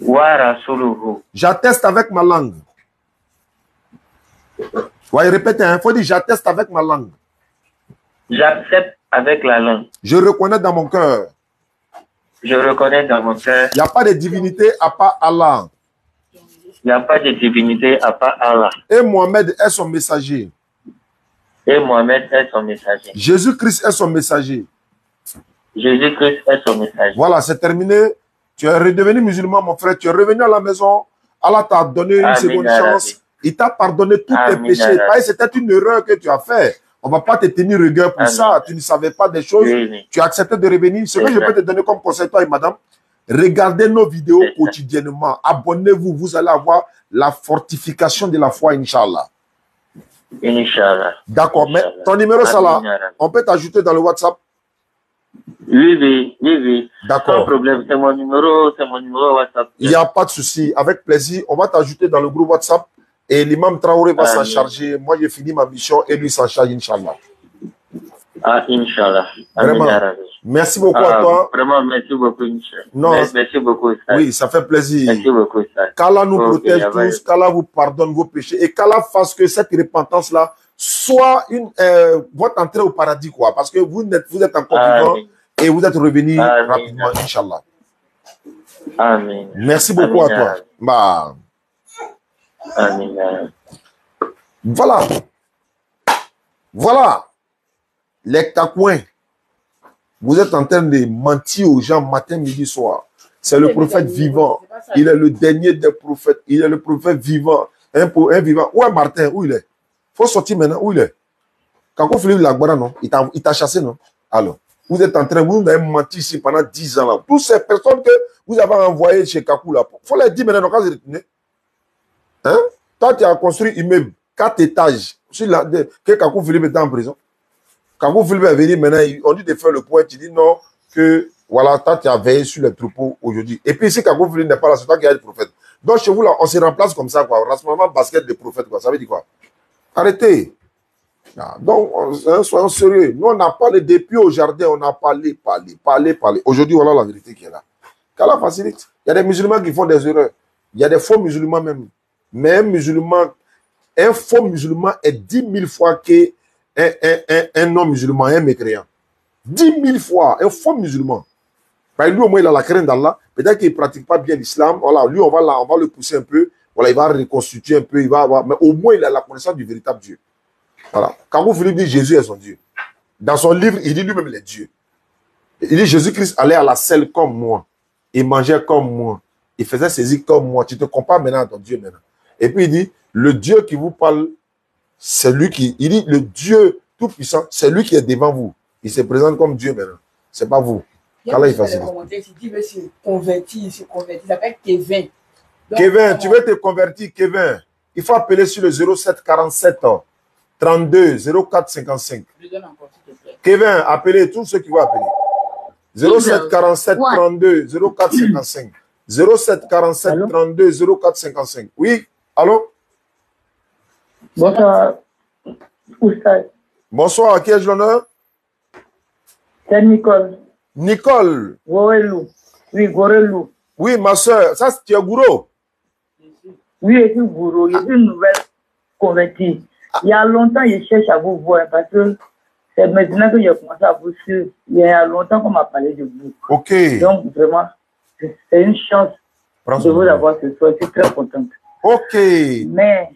Wa rasuluhu. J'atteste avec ma langue. Ouais, répétez, il faut dire j'atteste avec ma langue. J'accepte avec la langue. Je reconnais dans mon cœur. Je reconnais dans mon cœur. Il n'y a pas de divinité à part Allah. Il n'y a pas de divinité à part Allah. Et Mohamed est son messager. Et Mohamed est son messager. Jésus-Christ est son messager. Jésus-Christ est son messager. Voilà, c'est terminé. Tu es redevenu musulman, mon frère. Tu es revenu à la maison. Allah t'a donné une seconde chance. Il t'a pardonné tous tes péchés. C'était une erreur que tu as fait. On ne va pas te tenir rigueur pour ça. Tu ne savais pas des choses. Oui. Tu as accepté de revenir. Ce que je peux te donner comme conseil, toi et madame, regardez nos vidéos quotidiennement. Abonnez-vous. Vous allez avoir la fortification de la foi, Inch'Allah. Inch'Allah. D'accord. Mais ton numéro, ça là, on peut t'ajouter dans le WhatsApp? Oui. D'accord. Sans problème. C'est mon numéro WhatsApp. Il n'y a pas de souci. Avec plaisir. On va t'ajouter dans le groupe WhatsApp. Et l'imam Traoré va s'en charger. Moi, j'ai fini ma mission et lui s'en charge, Inch'Allah. Inch'Allah. Vraiment. Merci beaucoup à toi. Vraiment, merci beaucoup, Inch'Allah. Non. Merci beaucoup, ça. Oui, ça fait plaisir. Merci beaucoup, ça. Qu'Allah nous protège tous, qu'Allah vous pardonne vos péchés et qu'Allah fasse que cette repentance-là soit votre entrée au paradis, quoi. Parce que vous êtes encore vivant et vous êtes revenu rapidement, Inch'Allah. Amen. Merci beaucoup à toi. Bah. Amen. Voilà. Les Kakouins. Vous êtes en train de mentir aux gens matin, midi, soir. C'est le prophète vivant. Il est le dernier des prophètes. Il est le prophète vivant. Un vivant. Où est Martin? Où il est? Faut sortir maintenant. Où il est? Kakou Philippe Lagbara, non? Il t'a chassé, non? Alors, vous êtes en train, vous avez menti ici pendant 10 ans, là. Toutes ces personnes que vous avez envoyées chez Kakou, là. Faut les dire maintenant, quand vous retournez. Hein? Toi, tu as construit un immeuble, 4 étages, que Kakou Philippe était en prison. Kakou Philippe est venu maintenant, on dit de faire le point, tu dis non, que voilà, toi, tu as veillé sur les troupeaux aujourd'hui. Et puis ici, Kakou Philippe n'est pas là, c'est toi qui es le prophète. Donc chez vous, là, on se remplace comme ça, quoi. Rassemblement basket de prophètes, quoi. Ça veut dire quoi? Arrêtez. Donc, soyons sérieux. Nous, on a parlé depuis au jardin, on a parlé. Aujourd'hui, voilà la vérité qui est là. Qu'Allah facilite. Il y a des musulmans qui font des erreurs. Il y a des faux musulmans même. Mais un faux musulman est 10 000 fois qu'un non-musulman, un mécréant. 10 000 fois, un faux musulman. Lui, au moins, il a la crainte d'Allah. Peut-être qu'il ne pratique pas bien l'islam. Voilà, lui, on va le pousser un peu. Voilà, il va reconstituer un peu. Mais au moins, il a la connaissance du véritable Dieu. Voilà. Quand Philippe dit Jésus est son Dieu. Dans son livre, il dit lui-même les dieux. Il dit Jésus-Christ allait à la selle comme moi. Il mangeait comme moi. Il faisait ses îles comme moi. Tu te compares maintenant à ton Dieu maintenant. Et puis il dit, le Dieu qui vous parle, c'est lui qui... Il dit, le Dieu tout-puissant, c'est lui qui est devant vous. Il se présente comme Dieu maintenant. C'est pas vous. Qu'Allah est facile. Il veut se convertir, il s'appelle Kevin. Kevin, tu veux te convertir, Kevin. il faut appeler sur le 07 47 32 04 55. Kevin, appelez tous ceux qui vont appeler. 07 47 32 04 55. 07 47 32 04 55. Oui, allô? Bonsoir. Bonsoir, qui ai-je l'honneur? C'est Nicole. Nicole. Gorelou. Oui, Gorelou. Oui, ma soeur. Ça, tu es Gouro? Oui, je suis Gouro. Je suis une nouvelle convertie. Il y a longtemps, je cherche à vous voir parce que c'est maintenant que j'ai commencé à vous suivre. Il y a longtemps qu'on m'a parlé de vous. Ok. Donc, vraiment, c'est une chance de vous avoir ce soir. Je suis très contente. Ok. Mais,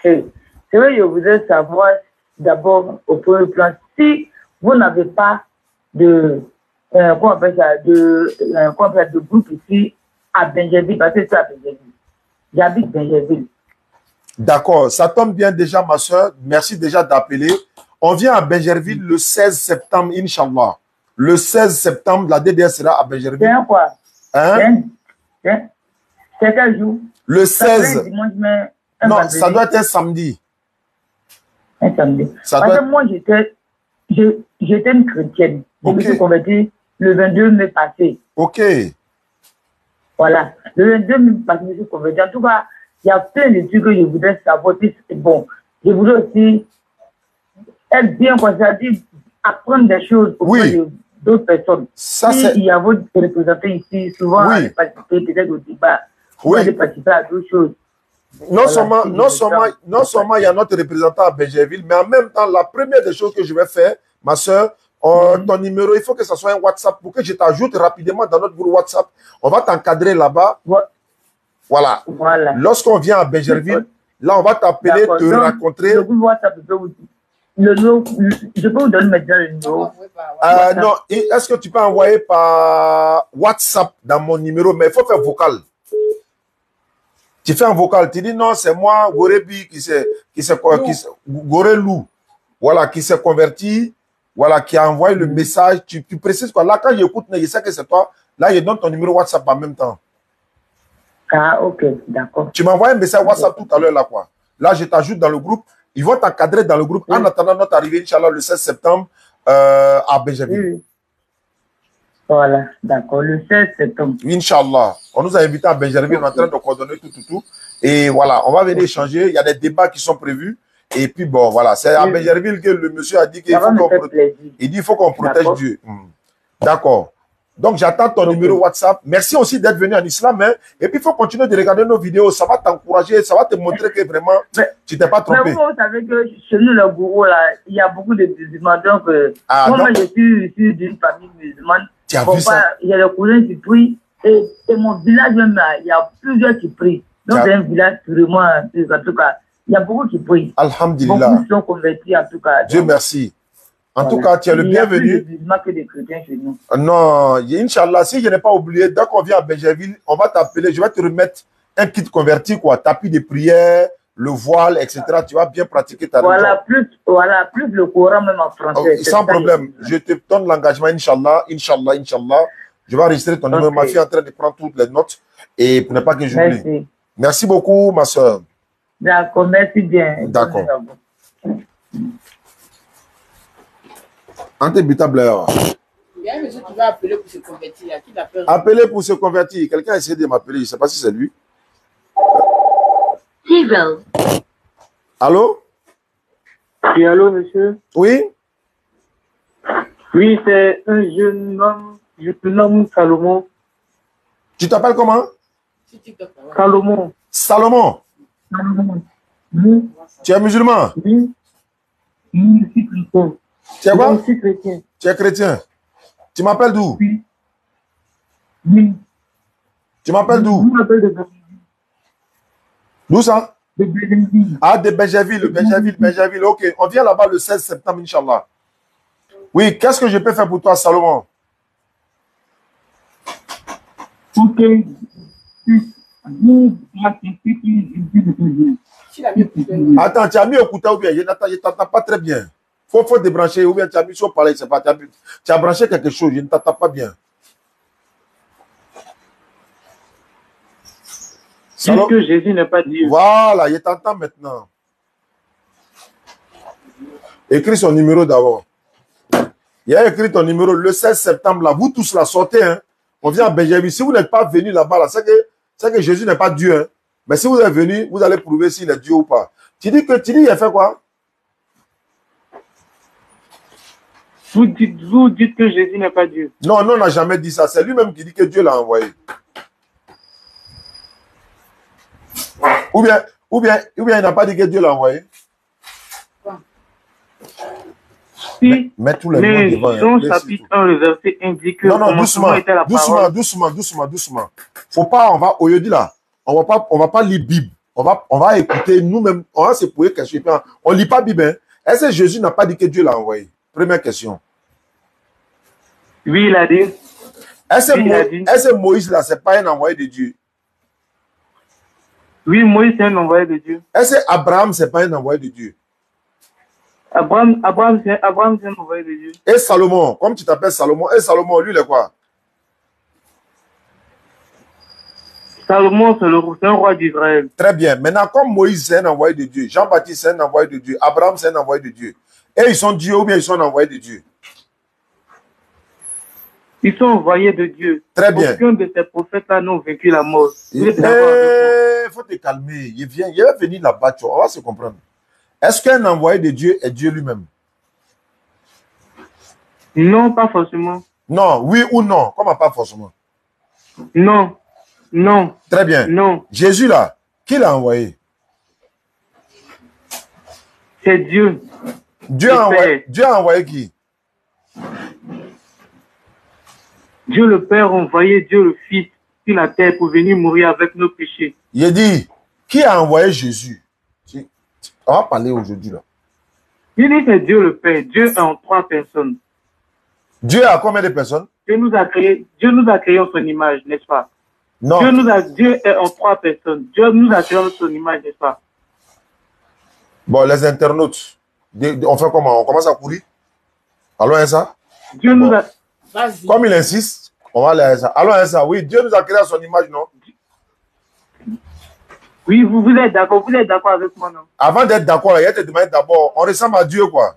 c'est vrai, je voudrais savoir d'abord au premier plan, si vous n'avez pas de, comment on appelle ça, de groupe ici à Benjerville, parce que c'est à Benjerville. J'habite Benjerville. D'accord, ça tombe bien déjà, ma soeur. Merci déjà d'appeler. On vient à Benjerville le 16 septembre, Inch'Allah. Le 16 septembre, la DDS sera à Benjerville. C'est quoi? Hein? C'est quel jour? Le 16. Dimanche, mais non, vendredi. Ça doit être un samedi. Un samedi. Ça Parce doit que moi, j'étais une chrétienne. Je me suis convertie le 22 mai passé. Ok. Voilà. Le 22 mai passé, je me suis convertie. En tout cas, il y a plein de trucs que je voudrais savoir. Bon, je voudrais aussi être bien, quoi, c'est-à-dire apprendre des choses auprès d'autres personnes. Ça, si il y a votre représentant ici, souvent, à participer peut-être au débat, à participer à d'autres choses. Non seulement il y a notre représentant à Benjerville, mais en même temps, la première des choses que je vais faire, ma soeur, ton numéro, il faut que ce soit un WhatsApp pour que je t'ajoute rapidement dans notre groupe WhatsApp. On va t'encadrer là-bas. Voilà. Lorsqu'on vient à Benjerville, là, on va t'appeler, te rencontrer. Le groupe WhatsApp, je peux vous donner maintenant le numéro. Non, est-ce que tu peux envoyer par WhatsApp dans mon numéro, mais il faut faire vocal. Tu fais un vocal, tu dis non, c'est moi, Gorebi, Gorelou, voilà, qui s'est converti, voilà, qui a envoyé le message. Tu précises quoi? Là, quand j'écoute, je sais que c'est toi. Là, je donne ton numéro WhatsApp en même temps. Ah, ok, d'accord. Tu m'envoies un message WhatsApp tout à l'heure, là, quoi. Là, je t'ajoute dans le groupe. Ils vont t'encadrer dans le groupe en attendant notre arrivée, Inch'Allah, le 16 septembre à Benjerville. Voilà, d'accord, le 16 septembre. Inch'Allah. On nous a invités à Benjerville, on est en train de coordonner tout. Et voilà, on va venir échanger. Il y a des débats qui sont prévus. Et puis bon, voilà, c'est à Benjerville que le monsieur a dit qu'il faut qu'on protège Dieu. D'accord. Donc, j'attends ton numéro WhatsApp. Merci aussi d'être venu en islam. Hein. Et puis, il faut continuer de regarder nos vidéos. Ça va t'encourager, ça va te montrer que vraiment, tu t'es pas trompé. Mais vous savez que chez nous, le gourou, là, il y a beaucoup de musulmans. Donc, moi, je suis issu d'une famille musulmane. Tu as vu ça? Il y a des cousins qui prient. Et mon village même, là, il y a plusieurs qui prient. Donc, c'est un village purement, en tout cas, il y a beaucoup qui prient. Alhamdulillah. Beaucoup sont convertis, en tout cas. Dieu merci. En tout cas, tu es le bienvenu. Il y a plus de musulmans que des chrétiens chez nous. Non, Inch'Allah, si je n'ai pas oublié, dès qu'on vient à Benjerville, on va t'appeler, je vais te remettre un kit converti, quoi, tapis de prière, le voile, etc. Tu vas bien pratiquer ta religion. Plus le Coran même en français. Sans problème. Je te donne l'engagement, Inch'Allah. Je vais enregistrer ton numéro. Ma fille est en train de prendre toutes les notes et pour ne pas que j'oublie. Merci beaucoup, ma soeur. D'accord, merci bien. D'accord. Antébutable. Il y a un monsieur qui va appeler pour se convertir. Appeler pour se convertir. Quelqu'un a essayé de m'appeler. Je ne sais pas si c'est lui. Zero. Allô? Oui, allô, monsieur? Oui? Oui, c'est un jeune homme, Salomon. Tu t'appelles comment? Salomon. Salomon? Oui. Tu es musulman? Oui. Oui, je suis chrétien. Tu es quoi? Je suis chrétien. Tu es chrétien? Tu m'appelles d'où? Oui. Oui. Tu m'appelles d'où? Je m'appelle de Benjerville. D'où ça? De Benjerville. Ah, de Benjerville. Ok, on vient là-bas le 16 septembre, Inch'Allah. Oui, qu'est-ce que je peux faire pour toi, Salomon? Ok. Attends, tu as mis au couteau ou bien? Je ne t'entends pas très bien. Faut débrancher ou bien tu as mis sur parler, c'est pas. Tu as branché quelque chose, je ne t'entends pas bien. Dites que Jésus n'est pas Dieu. Voilà, je t'entends maintenant. Écris son numéro d'abord. Il a écrit ton numéro le 16 septembre. Là, vous tous la sortez. Hein. On vient à Benjamin. Si vous n'êtes pas venu là-bas, là, c'est que Jésus n'est pas Dieu. Hein. Mais si vous êtes venu, vous allez prouver s'il est Dieu ou pas. Tu dis, il a fait quoi? Vous dites que Jésus n'est pas Dieu. Non, non, on n'a jamais dit ça. C'est lui-même qui dit que Dieu l'a envoyé. Ou bien, il n'a pas dit que Dieu l'a envoyé. Si mais tous les mots devant. Jean chapitre 1, le verset indique que non, doucement. Faut pas, on va, aujourd'hui là, on va pas lire Bible. On va écouter nous-mêmes, on va se poser quelque chose. On lit pas Bible. Hein. Est-ce que Jésus n'a pas dit que Dieu l'a envoyé? Première question. Oui, il a dit. Est-ce que Moïse là, c'est pas un envoyé de Dieu? Oui, Moïse c'est un envoyé de Dieu. Est-ce que Abraham c'est pas un envoyé de Dieu? Abraham c'est un envoyé de Dieu. Et Salomon, comme tu t'appelles Salomon, et Salomon, lui, il est quoi? Salomon, c'est un roi d'Israël. Très bien. Maintenant, comme Moïse, c'est un envoyé de Dieu, Jean-Baptiste, c'est un envoyé de Dieu, Abraham, c'est un envoyé de Dieu. Et ils sont Dieu ou bien ils sont envoyés de Dieu? Ils sont envoyés de Dieu. Très bien. Aucun de ces prophètes-là n'ont vaincu la mort. Il faut te calmer. Il va venir là-bas, on va se comprendre. Est-ce qu'un envoyé de Dieu est Dieu lui-même? Non, pas forcément. Non, oui ou non? Comment pas forcément? Non. Non. Très bien. Non. Jésus là, qui l'a envoyé? C'est Dieu. Dieu a envoyé qui? Dieu le Père a envoyé Dieu le Fils sur la terre pour venir mourir avec nos péchés. Il dit, qui a envoyé Jésus? On va parler aujourd'hui là. Il dit c'est Dieu le Père. Dieu est en 3 personnes. Dieu a combien de personnes? Dieu nous a créé en son image, n'est-ce pas? Non. Dieu est en 3 personnes. Dieu nous a créé en son image, n'est-ce pas? Bon, les internautes, on fait comment? On commence à courir? Allons à ça? Dieu nous a... Comme il insiste, on va aller à ça. Allons à ça. Oui, Dieu nous a créé à son image, non? Oui, vous êtes d'accord avec moi, non? Avant d'être d'accord, il y a te demander d'abord, on ressemble à Dieu, quoi.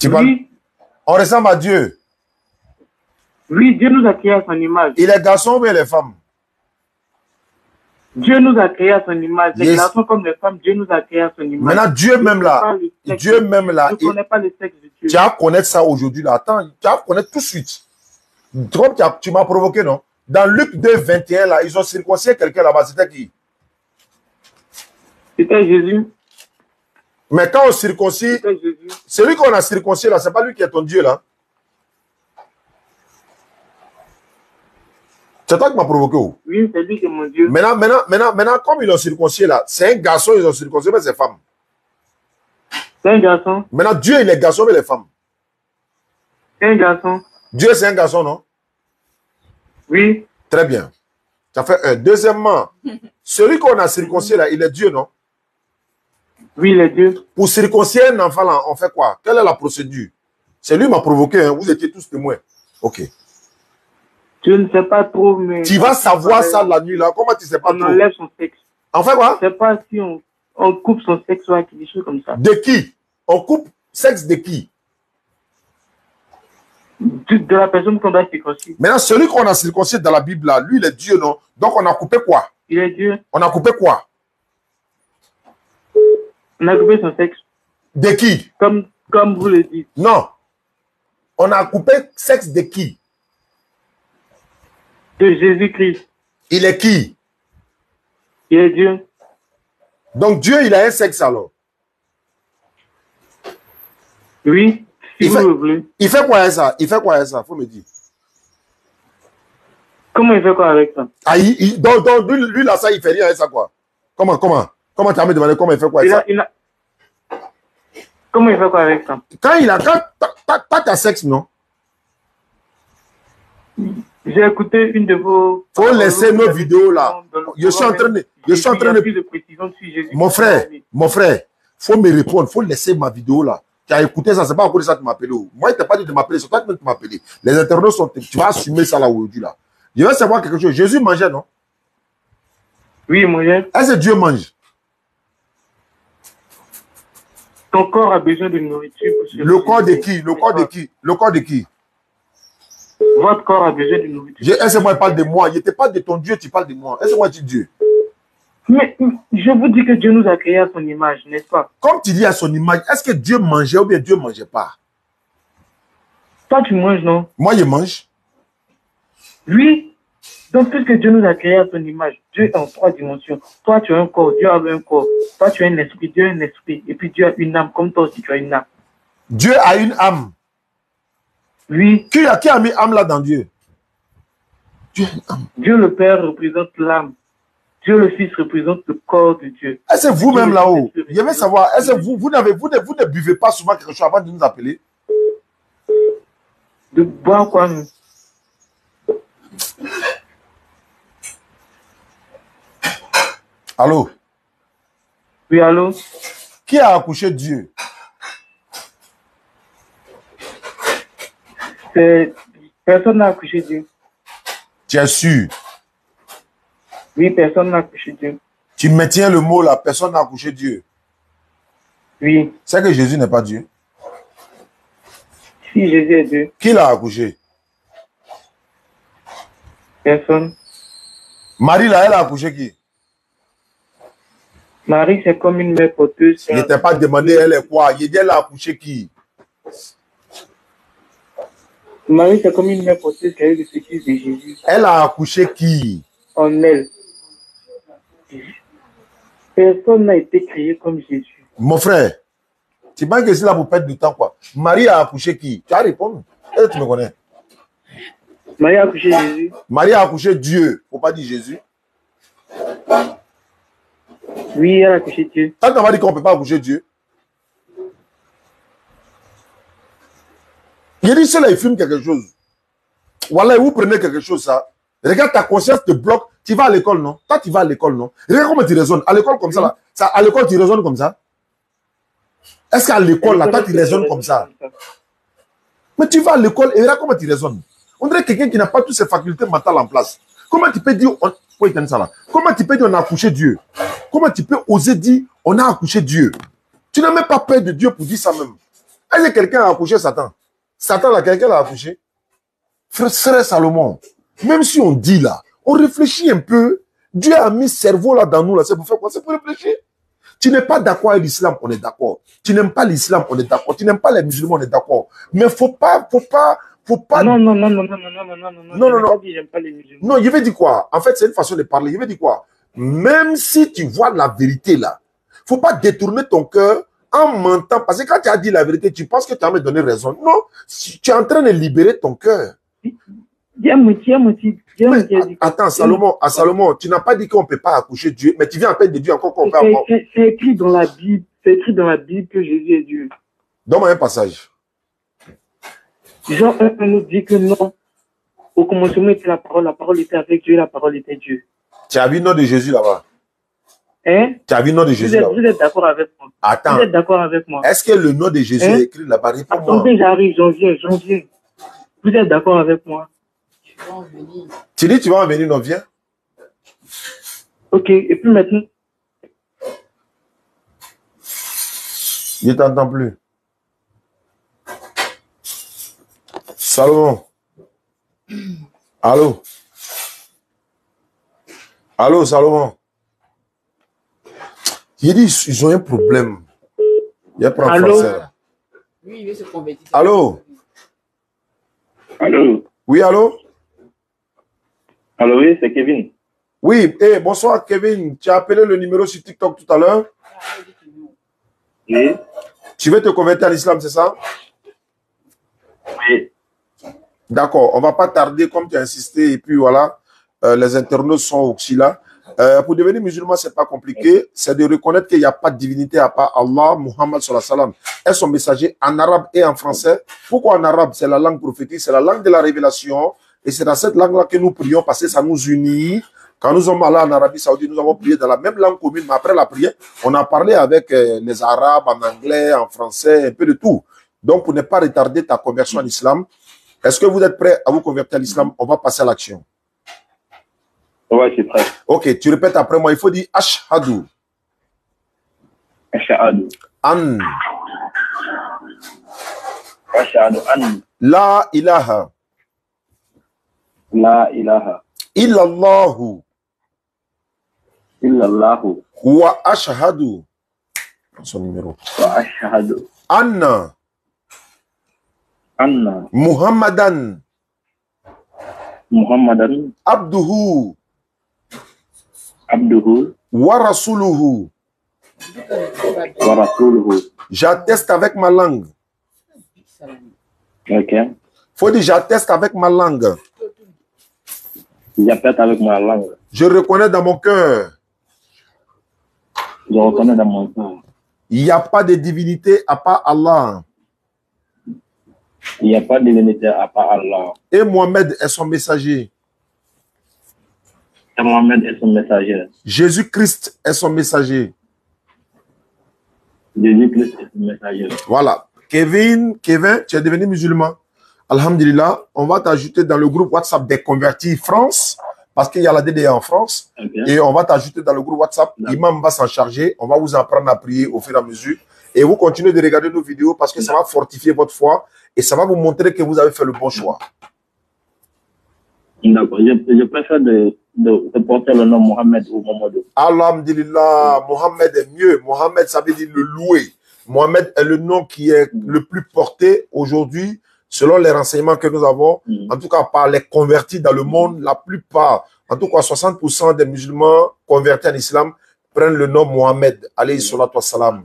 Oui. On ressemble à Dieu. Oui, Dieu nous a créé à son image. Il est garçon ou bien les femmes? Dieu nous a créé à son image. Les garçons comme les femmes, Dieu nous a créé à son image. Maintenant, Dieu même là, je ne connais pas le sexe de Dieu. Tu vas connaître ça aujourd'hui là. Attends, tu vas connaître tout de suite. Comme tu m'as provoqué, non? Dans Luc 2, 21, là, ils ont circoncis quelqu'un là-bas. C'était qui? C'était Jésus. Mais quand on circoncis, celui qu'on a circoncis là, c'est pas lui qui est ton Dieu là. C'est toi qui m'as provoqué où? Oui, c'est lui qui est mon Dieu. Maintenant, comme ils l'ont circoncis là, c'est un garçon, ils ont circoncis, mais c'est femme. C'est un garçon. Maintenant, Dieu, il est garçon, mais les femmes. C'est un garçon. Dieu, c'est un garçon, non? Oui. Très bien. Ça fait un. Deuxièmement, celui qu'on a circoncis là, il est Dieu, non? Oui, il est Dieu. Pour circoncire un enfant là, on fait quoi? Quelle est la procédure? C'est lui qui m'a provoqué, hein. Vous étiez tous témoins. Ok. Je ne sais pas trop, mais... Tu vas savoir ça la nuit là. Comment tu sais pas trop? On enlève son sexe. On fait quoi? Je ne sais pas si on coupe son sexe ou des choses comme ça. De qui? On coupe sexe de qui? De la personne qu'on doit circoncire. Maintenant, celui qu'on a circoncis dans la Bible là, lui il est Dieu, non? Donc on a coupé quoi? Il est Dieu. On a coupé quoi? On a coupé son sexe. De qui? Comme vous le dites. Non. On a coupé sexe de qui? De Jésus-Christ. Il est qui? Il est Dieu. Donc Dieu, il a un sexe alors? Oui, si vous le voulez. Il fait quoi avec ça? Il fait quoi avec ça? Faut me dire. Comment il fait quoi avec ça? Ah, donc lui là, ça, il fait rien avec ça quoi? Comment tu as me demandé comment il fait quoi avec ça? Comment il fait quoi avec ça? Quand t'as sexe, non? J'ai écouté une de vos... Faut laisser nos vidéos là. Je suis en train de... Mon frère, faut me répondre. Faut laisser ma vidéo là. Tu as écouté ça, c'est pas à cause de ça que tu m'as appelé. Moi, il t'a pas dit de m'appeler, c'est toi qui m'as appelé. Les internautes sont. Tu vas assumer ça là aujourd'hui là. Je veux savoir quelque chose. Jésus mangeait, non? Oui, il mangeait. Est-ce que Dieu mange? Ton corps a besoin de nourriture. Le corps de qui? Le corps de qui? Le corps de qui? Votre corps a besoin de nourriture. Est-ce que moi, il parle de moi? Je ne te parle de ton Dieu, tu parles de moi. Est-ce que moi, tu dis Dieu? Mais je vous dis que Dieu nous a créés à son image, n'est-ce pas? Comme tu dis à son image, est-ce que Dieu mangeait ou bien Dieu ne mangeait pas? Toi, tu manges, non? Moi, je mange. Oui. Donc, puisque Dieu nous a créés à son image, Dieu est en 3 dimensions. Toi, tu as un corps, Dieu a un corps. Toi, tu as un esprit, Dieu a un esprit. Et puis, Dieu a une âme, comme toi aussi, tu as une âme. Dieu a une âme. Oui. Qui a mis âme là dans Dieu? Dieu a une âme. Dieu le Père représente l'âme. Dieu le Fils représente le corps de Dieu. Est-ce que vous-même là-haut, je veux savoir, est-ce que vous ne buvez pas souvent quelque chose avant de nous appeler? De boire quoi, nous? Allô? Oui, allô? Qui a accouché Dieu? Personne n'a accouché Dieu. Tu es sûr? Oui, personne n'a accouché Dieu. Tu maintiens le mot là, personne n'a accouché Dieu. Oui. C'est que Jésus n'est pas Dieu. Si Jésus est Dieu. Qui l'a accouché? Personne. Marie là, elle a accouché qui? Marie, c'est comme une mère porteuse. Je ne t'ai pas demandé elle est quoi. Je dis elle a accouché qui? Marie, c'est comme une mère porteuse qui a eu le fœtus de Jésus. Elle a accouché qui? En elle. Personne n'a été créé comme Jésus. Mon frère, tu penses que c'est là pour perdre du temps quoi? Marie a accouché qui? Tu as répondu. Est-ce que tu me connais? Marie a accouché Jésus. Marie a accouché Dieu. Faut pas dire Jésus. Oui, elle a accouché Dieu. Tant qu'on va dire qu'on ne peut pas accoucher Dieu. Il dit cela, il fume quelque chose. Voilà, vous prenez quelque chose, ça. Regarde, ta conscience te bloque. Tu vas à l'école, non? Toi, tu vas à l'école, non? Regarde comment tu raisonnes. À l'école, comme ça, là. Ça, à l'école, tu raisonnes comme ça? Est-ce qu'à l'école, là, toi, tu raisonnes comme ça? Mais tu vas à l'école et regarde comment tu raisonnes. On dirait quelqu'un qui n'a pas toutes ses facultés mentales en place. Comment tu peux dire... Comment tu peux dire on a accouché Dieu? Comment tu peux oser dire on a accouché Dieu? Tu n'as même pas peur de Dieu pour dire ça même. Est-ce que quelqu'un a accouché Satan? Satan, là, quelqu'un l'a accouché? Frère Salomon, même si on dit là, on réfléchit un peu. Dieu a mis cerveau là dans nous, là. C'est pour faire quoi? C'est pour réfléchir. Tu n'es pas d'accord avec l'islam, on est d'accord. Tu n'aimes pas l'islam, on est d'accord. Tu n'aimes pas les musulmans, on est d'accord. Mais faut pas. Non. J'aime pas les musulmans. Non, je vais dire quoi? En fait, c'est une façon de parler. Je vais dire quoi? Même si tu vois la vérité là, faut pas détourner ton cœur en mentant. Parce que quand tu as dit la vérité, tu penses que tu as me donné raison. Non, tu es en train de libérer ton cœur. Attends, Salomon, tu n'as pas dit qu'on ne peut pas accoucher Dieu, mais tu viens à peine de Dieu encore qu'on peut avoir. C'est écrit dans la Bible. C'est écrit dans la Bible que Jésus est Dieu. Donne-moi un passage. Jean 1 nous dit que non. Au commencement était la parole était avec Dieu, la parole était Dieu. Tu as vu le nom de Jésus là-bas? Hein? Tu as vu le nom de Jésus là-bas? Vous êtes d'accord avec moi? Attends. Vous êtes d'accord avec moi? Est-ce que le nom de Jésus est écrit là-bas? Attendez, j'arrive, j'en viens. Vous êtes d'accord avec moi? Tu dis tu vas en venir, non, viens. Ok, et puis maintenant? Je ne t'entends plus. Salomon. Allô? Allô, Salomon? Il dit, ils ont un problème. Il y a un problème français. Oui, il veut se convertir. Allô? Allô? Oui, allô? Allô, oui, c'est Kevin. Oui, bonsoir Kevin. Tu as appelé le numéro sur TikTok tout à l'heure? Oui. Tu veux te convertir à l'islam, c'est ça? Oui. D'accord, on ne va pas tarder comme tu as insisté et puis voilà, les internautes sont aussi là. Pour devenir musulman, ce n'est pas compliqué, c'est de reconnaître qu'il n'y a pas de divinité à part Allah, Muhammad sallallahu alayhi wa sallam, et son messager en arabe et en français. Pourquoi en arabe? C'est la langue prophétique, c'est la langue de la révélation et c'est dans cette langue-là que nous prions parce que ça nous unit Quand nous sommes allés en Arabie Saoudite, nous avons prié dans la même langue commune, mais après la prière, on a parlé avec les Arabes, en anglais, en français, un peu de tout. Donc, pour ne pas retarder ta conversion à l'islam, est-ce que vous êtes prêts à vous convertir à l'islam? On va passer à l'action. Ouais, je suis prêt. Ok, tu répètes après moi. Il faut dire Ashhadu. Ashhadu. An. Ashhadu an. La ilaha. La ilaha. Illallahu. Illallahu. Wa ashhadu. Son numéro. Wa ashhadu. Anna. Anna. Muhammadan. Muhammadan. Abduhu. Abduhu. Wa rasuluhu. Wa rasuluhu. J'atteste avec ma langue. Ok. Faut dire j'atteste avec ma langue. J'atteste avec ma langue. Je reconnais dans mon cœur. Je reconnais dans mon cœur. Il n'y a pas de divinité à part Allah. Il n'y a pas de divinité à part Allah. Et Mohamed est son messager. Et Mohamed est son messager. Jésus-Christ est son messager. Jésus-Christ est son messager. Voilà. Kevin, tu es devenu musulman. Alhamdulillah, on va t'ajouter dans le groupe WhatsApp des convertis France, parce qu'il y a la DDA en France. Okay. Et on va t'ajouter dans le groupe WhatsApp. L'imam va s'en charger. On va vous apprendre à prier au fur et à mesure. Et vous continuez de regarder nos vidéos parce que ça va fortifier votre foi et ça va vous montrer que vous avez fait le bon choix. D'accord. Je préfère de porter le nom Mohamed ou Mamadou. Alhamdulillah, Mohamed est mieux. Mohamed, ça veut dire le louer. Mohamed est le nom qui est le plus porté aujourd'hui, selon les renseignements que nous avons. En tout cas, par les convertis dans le monde, la plupart, en tout cas 60% des musulmans convertis en islam prennent le nom Mohamed. Alayhi salatu wassalam.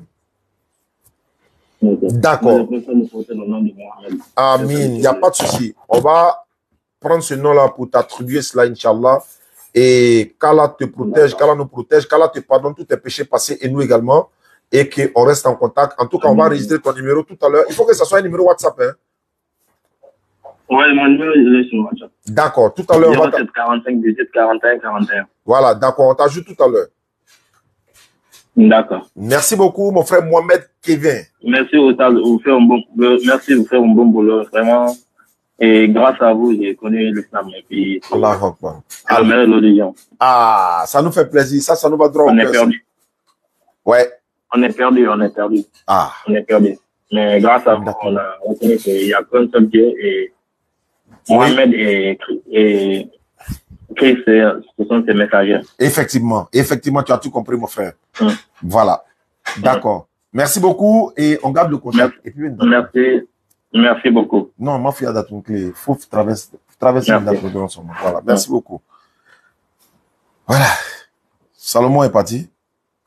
D'accord. Amin. Il n'y a pas de souci. On va prendre ce nom-là pour t'attribuer cela, Inch'Allah. Et qu'Allah te protège, qu'Allah nous protège, qu'Allah te pardonne tous tes péchés passés et nous également. Et qu'on reste en contact. En tout cas, on va enregistrer ton numéro tout à l'heure. Il faut que ça soit un numéro WhatsApp. Hein? Oui, mon numéro est sur WhatsApp. D'accord. Tout à l'heure, on va 45 18 41 41. Voilà, d'accord. On t'ajoute tout à l'heure. D'accord. Merci beaucoup, mon frère Mohamed Kevin. Merci, vous faites un bon boulot, vraiment. Et grâce à vous, j'ai connu l'islam. Et puis, Allahu Akbar. Ah, ça nous fait plaisir. Ça nous va droit. On est perdu. Ouais. On est perdu. Ah. On est perdu. Mais grâce à vous, on a reconnu qu'il n'y a qu'un seul Dieu et Mohamed et Christ, ce sont ses messagers. Effectivement, tu as tout compris, mon frère. Voilà. D'accord. Merci beaucoup et on garde le contact. Et puis, merci beaucoup. Non, ma fille a ton clé. Il faut traverser la date ensemble. Voilà. Merci beaucoup. Voilà. Salomon est parti.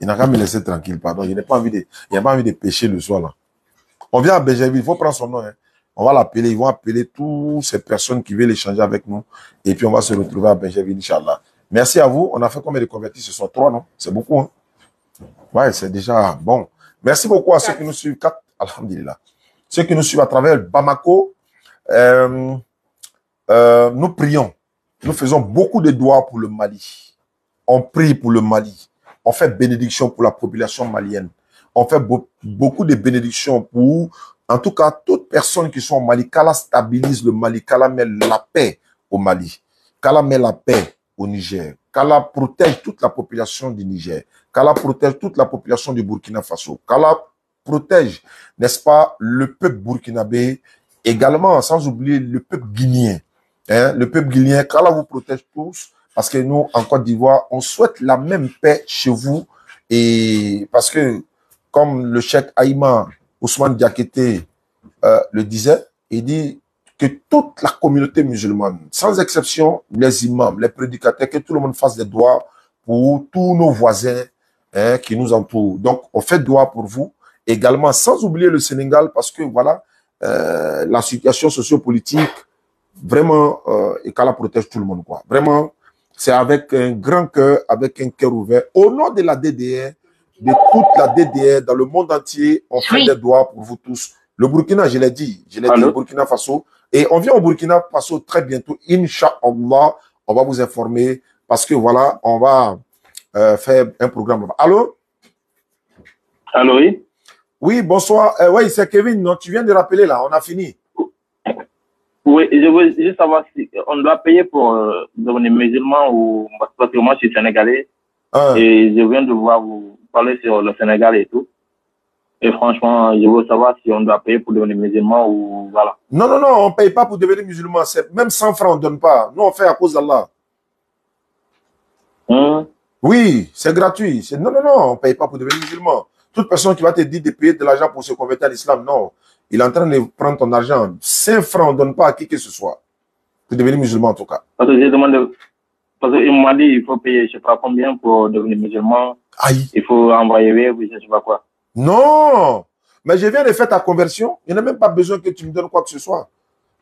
Il n'a qu'à me laisser tranquille, pardon. Il n'a pas envie de pêcher le soir, là. On vient à Benjamin, il faut prendre son nom, hein. On va l'appeler, ils vont appeler toutes ces personnes qui veulent échanger avec nous. Et puis, on va se retrouver à Benjamin, Inch'Allah. Merci à vous. On a fait combien de convertis ce soir? 3, non? C'est beaucoup, hein? Ouais, c'est déjà bon. Merci beaucoup à ceux qui nous suivent. 4, alhamdulillah. Ceux qui nous suivent à travers Bamako, nous prions. Nous faisons beaucoup de doigts pour le Mali. On prie pour le Mali. On fait bénédiction pour la population malienne. On fait beaucoup de bénédictions pour, en tout cas, toutes personnes qui sont au Mali. Qu'Allah stabilise le Mali. Qu'Allah met la paix au Mali. Qu'Allah met la paix au Niger. Qu'Allah protège toute la population du Niger. Qu'Allah protège toute la population du Burkina Faso. Qu'Allah protège, n'est-ce pas, le peuple burkinabé. Également, sans oublier le peuple guinéen. Hein, le peuple guinéen, qu'Allah vous protège tous. Parce que nous, en Côte d'Ivoire, on souhaite la même paix chez vous. Et parce que, comme le cheikh Aïma Ousmane Diakité le disait, il dit que toute la communauté musulmane, sans exception, les imams, les prédicateurs, que tout le monde fasse des doigts pour tous nos voisins qui nous entourent. Donc, on fait doigt pour vous. Également, sans oublier le Sénégal, parce que voilà, la situation sociopolitique, vraiment, et qu'Allah protège tout le monde, quoi. Vraiment, c'est avec un grand cœur, avec un cœur ouvert. Au nom de la DDR, de toute la DDR, dans le monde entier, on fait des doigts pour vous tous. Le Burkina, je l'ai dit, le Burkina Faso. Et on vient au Burkina Faso très bientôt. Inch'Allah, on va vous informer parce que voilà, on va faire un programme. Allô? Allô, oui? Oui, bonsoir. Oui, c'est Kevin, non? Tu viens de rappeler là, on a fini. Oui, je veux juste savoir si on doit payer pour devenir musulman ou parce que moi je suis sénégalais et je viens de voir vous parler sur le Sénégal et tout. Et franchement, je veux savoir si on doit payer pour devenir musulman ou voilà. Non, non, non, on ne paye pas pour devenir musulman. Même 100 francs, on ne donne pas. Nous, on fait à cause d'Allah. Oui, c'est gratuit. Non, non, non, on ne paye pas pour devenir musulman. Toute personne qui va te dire de payer de l'argent pour se convertir à l'islam, non. Il est en train de prendre ton argent. 5 francs, on ne donne pas à qui que ce soit. Pour devenir musulman, en tout cas. Parce que j'ai demandé, parce qu'il m'a dit il faut payer, je ne sais pas combien pour devenir musulman. Aïe. Il faut envoyer, je ne sais pas quoi. Non. Mais je viens de faire ta conversion. Il n'y a même pas besoin que tu me donnes quoi que ce soit.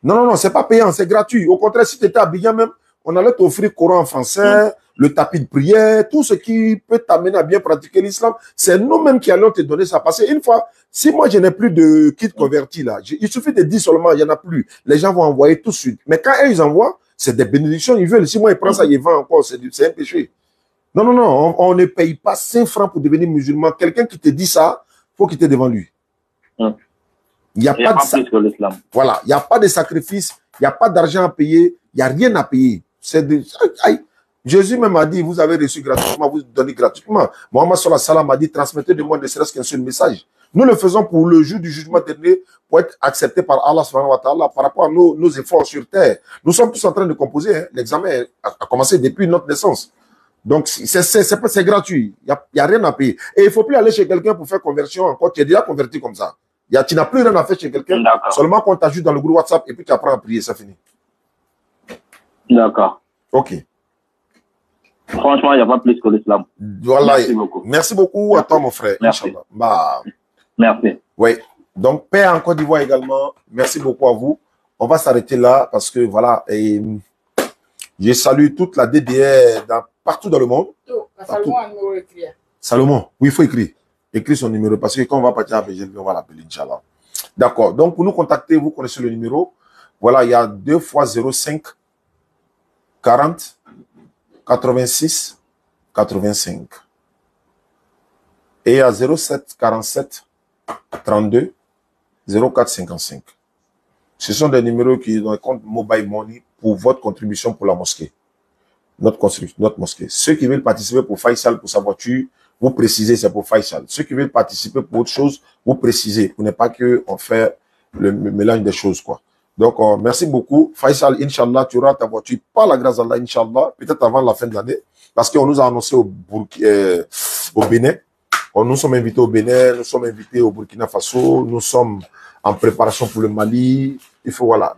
Non, non, non, c'est pas payant, c'est gratuit. Au contraire, si tu étais habillé même, on allait t'offrir Coran en français, le tapis de prière, tout ce qui peut t'amener à bien pratiquer l'islam. C'est nous-mêmes qui allons te donner ça. Parce qu'une fois, si moi je n'ai plus de kit converti là, il suffit de dire seulement, il n'y en a plus. Les gens vont envoyer tout de suite. Mais quand eux, ils envoient, c'est des bénédictions, ils veulent. Si moi, ils prennent ça, ils vendent encore, c'est un péché. Non, non, non, on ne paye pas 5 francs pour devenir musulman. Quelqu'un qui te dit ça, il faut qu'il te devant lui. Il n'y a pas de l'islam. Voilà, il n'y a pas de sacrifice, il n'y a pas d'argent à payer, il n'y a rien à payer. Jésus même a dit, vous avez reçu gratuitement, vous donnez gratuitement. Mohammed sallallahu alayhi wa sallam a dit, transmettez de moi ne serait-ce qu'un seul message. Nous le faisons pour le jour du jugement dernier, pour être accepté par Allah subhanahu wa ta'ala par rapport à nos efforts sur terre. Nous sommes tous en train de composer, hein. L'examen a commencé depuis notre naissance. Donc, c'est gratuit. Il n'y a rien à payer. Et il ne faut plus aller chez quelqu'un pour faire conversion encore. Tu es déjà converti comme ça. Tu n'as plus rien à faire chez quelqu'un. Seulement qu'on t'ajoute dans le groupe WhatsApp et puis tu apprends à prier. Ça finit. D'accord. Ok. Franchement, il n'y a pas plus que l'islam. Voilà. Merci beaucoup. Merci beaucoup à toi, mon frère. Merci. Bah, merci. Oui. Donc, paix en Côte d'Ivoire également. Merci beaucoup à vous. On va s'arrêter là parce que voilà. Et je salue toute la DDR partout dans le monde. Salomon a un numéro écrit. Salomon, oui, il faut écrire. Écrire son numéro parce que quand on va partir à Béjel, on va l'appeler, Inch'Allah. D'accord. Donc, pour nous contacter, vous connaissez le numéro. Voilà, il y a 2 fois 05 40 86 85. Et il y a 07 47 32 04 55. Ce sont des numéros qui ont un compte Mobile Money pour votre contribution pour la mosquée. Notre mosquée. Ceux qui veulent participer pour Faisal, pour sa voiture, vous précisez, c'est pour Faisal. Ceux qui veulent participer pour autre chose, vous précisez. Pour ne pas qu'on fait le mélange des choses, quoi. Donc, merci beaucoup. Faisal, Inch'Allah, tu auras ta voiture, par la grâce d'Allah, Inch'Allah, peut-être avant la fin de l'année, parce qu'on nous a annoncé au Bénin. Nous sommes invités au Bénin, nous sommes invités au Burkina Faso, nous sommes en préparation pour le Mali. Il faut, voilà.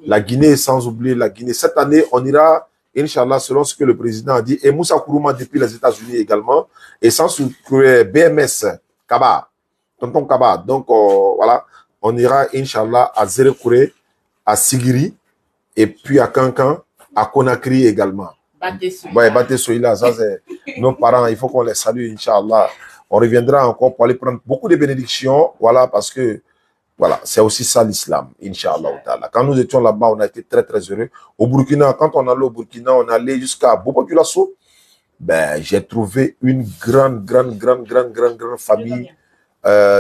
La Guinée, sans oublier la Guinée. Cette année, on ira, Inch'Allah, selon ce que le président a dit, et Moussa Kourouma depuis les États-Unis également, et sans oublier BMS, Kaba, Tonton Kaba. Donc, voilà, on ira, Inch'Allah, à Zérekouré, à Sigiri, et puis à Kankan, à Conakry également. Baté Soïla, ça c'est nos parents, il faut qu'on les salue, Inch'Allah. On reviendra encore pour aller prendre beaucoup de bénédictions, voilà, parce que, voilà, c'est aussi ça l'islam, Inch'Allah. Quand nous étions là-bas, on a été très, très heureux. Au Burkina, quand on allait au Burkina, on allait jusqu'à Bobokulasso. Ben, j'ai trouvé une grande famille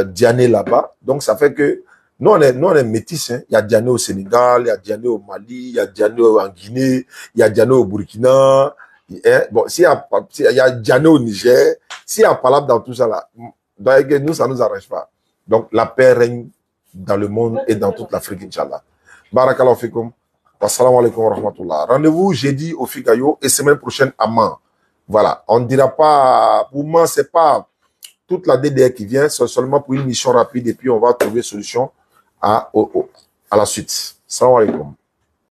Diané là-bas. Donc, ça fait que nous, on est métis. Hein. Il y a Diané au Sénégal, il y a Diané au Mali, il y a Diané en Guinée, il y a Diané au Burkina. Hein. Bon, il y a Diané au Niger, s'il y a Palab dans tout ça là, nous, ça ne nous arrange pas. Donc, la paix règne dans le monde et dans toute l'Afrique, Inch'Allah. Barakallahu fikum. Wassalamu alaikum wa rahmatullah. Rendez-vous jeudi au Figayo et semaine prochaine à Man. Voilà. On ne dira pas, pour moi, c'est pas toute la DDR qui vient, c'est seulement pour une mission rapide et puis on va trouver solution à la suite. Salam alaikum.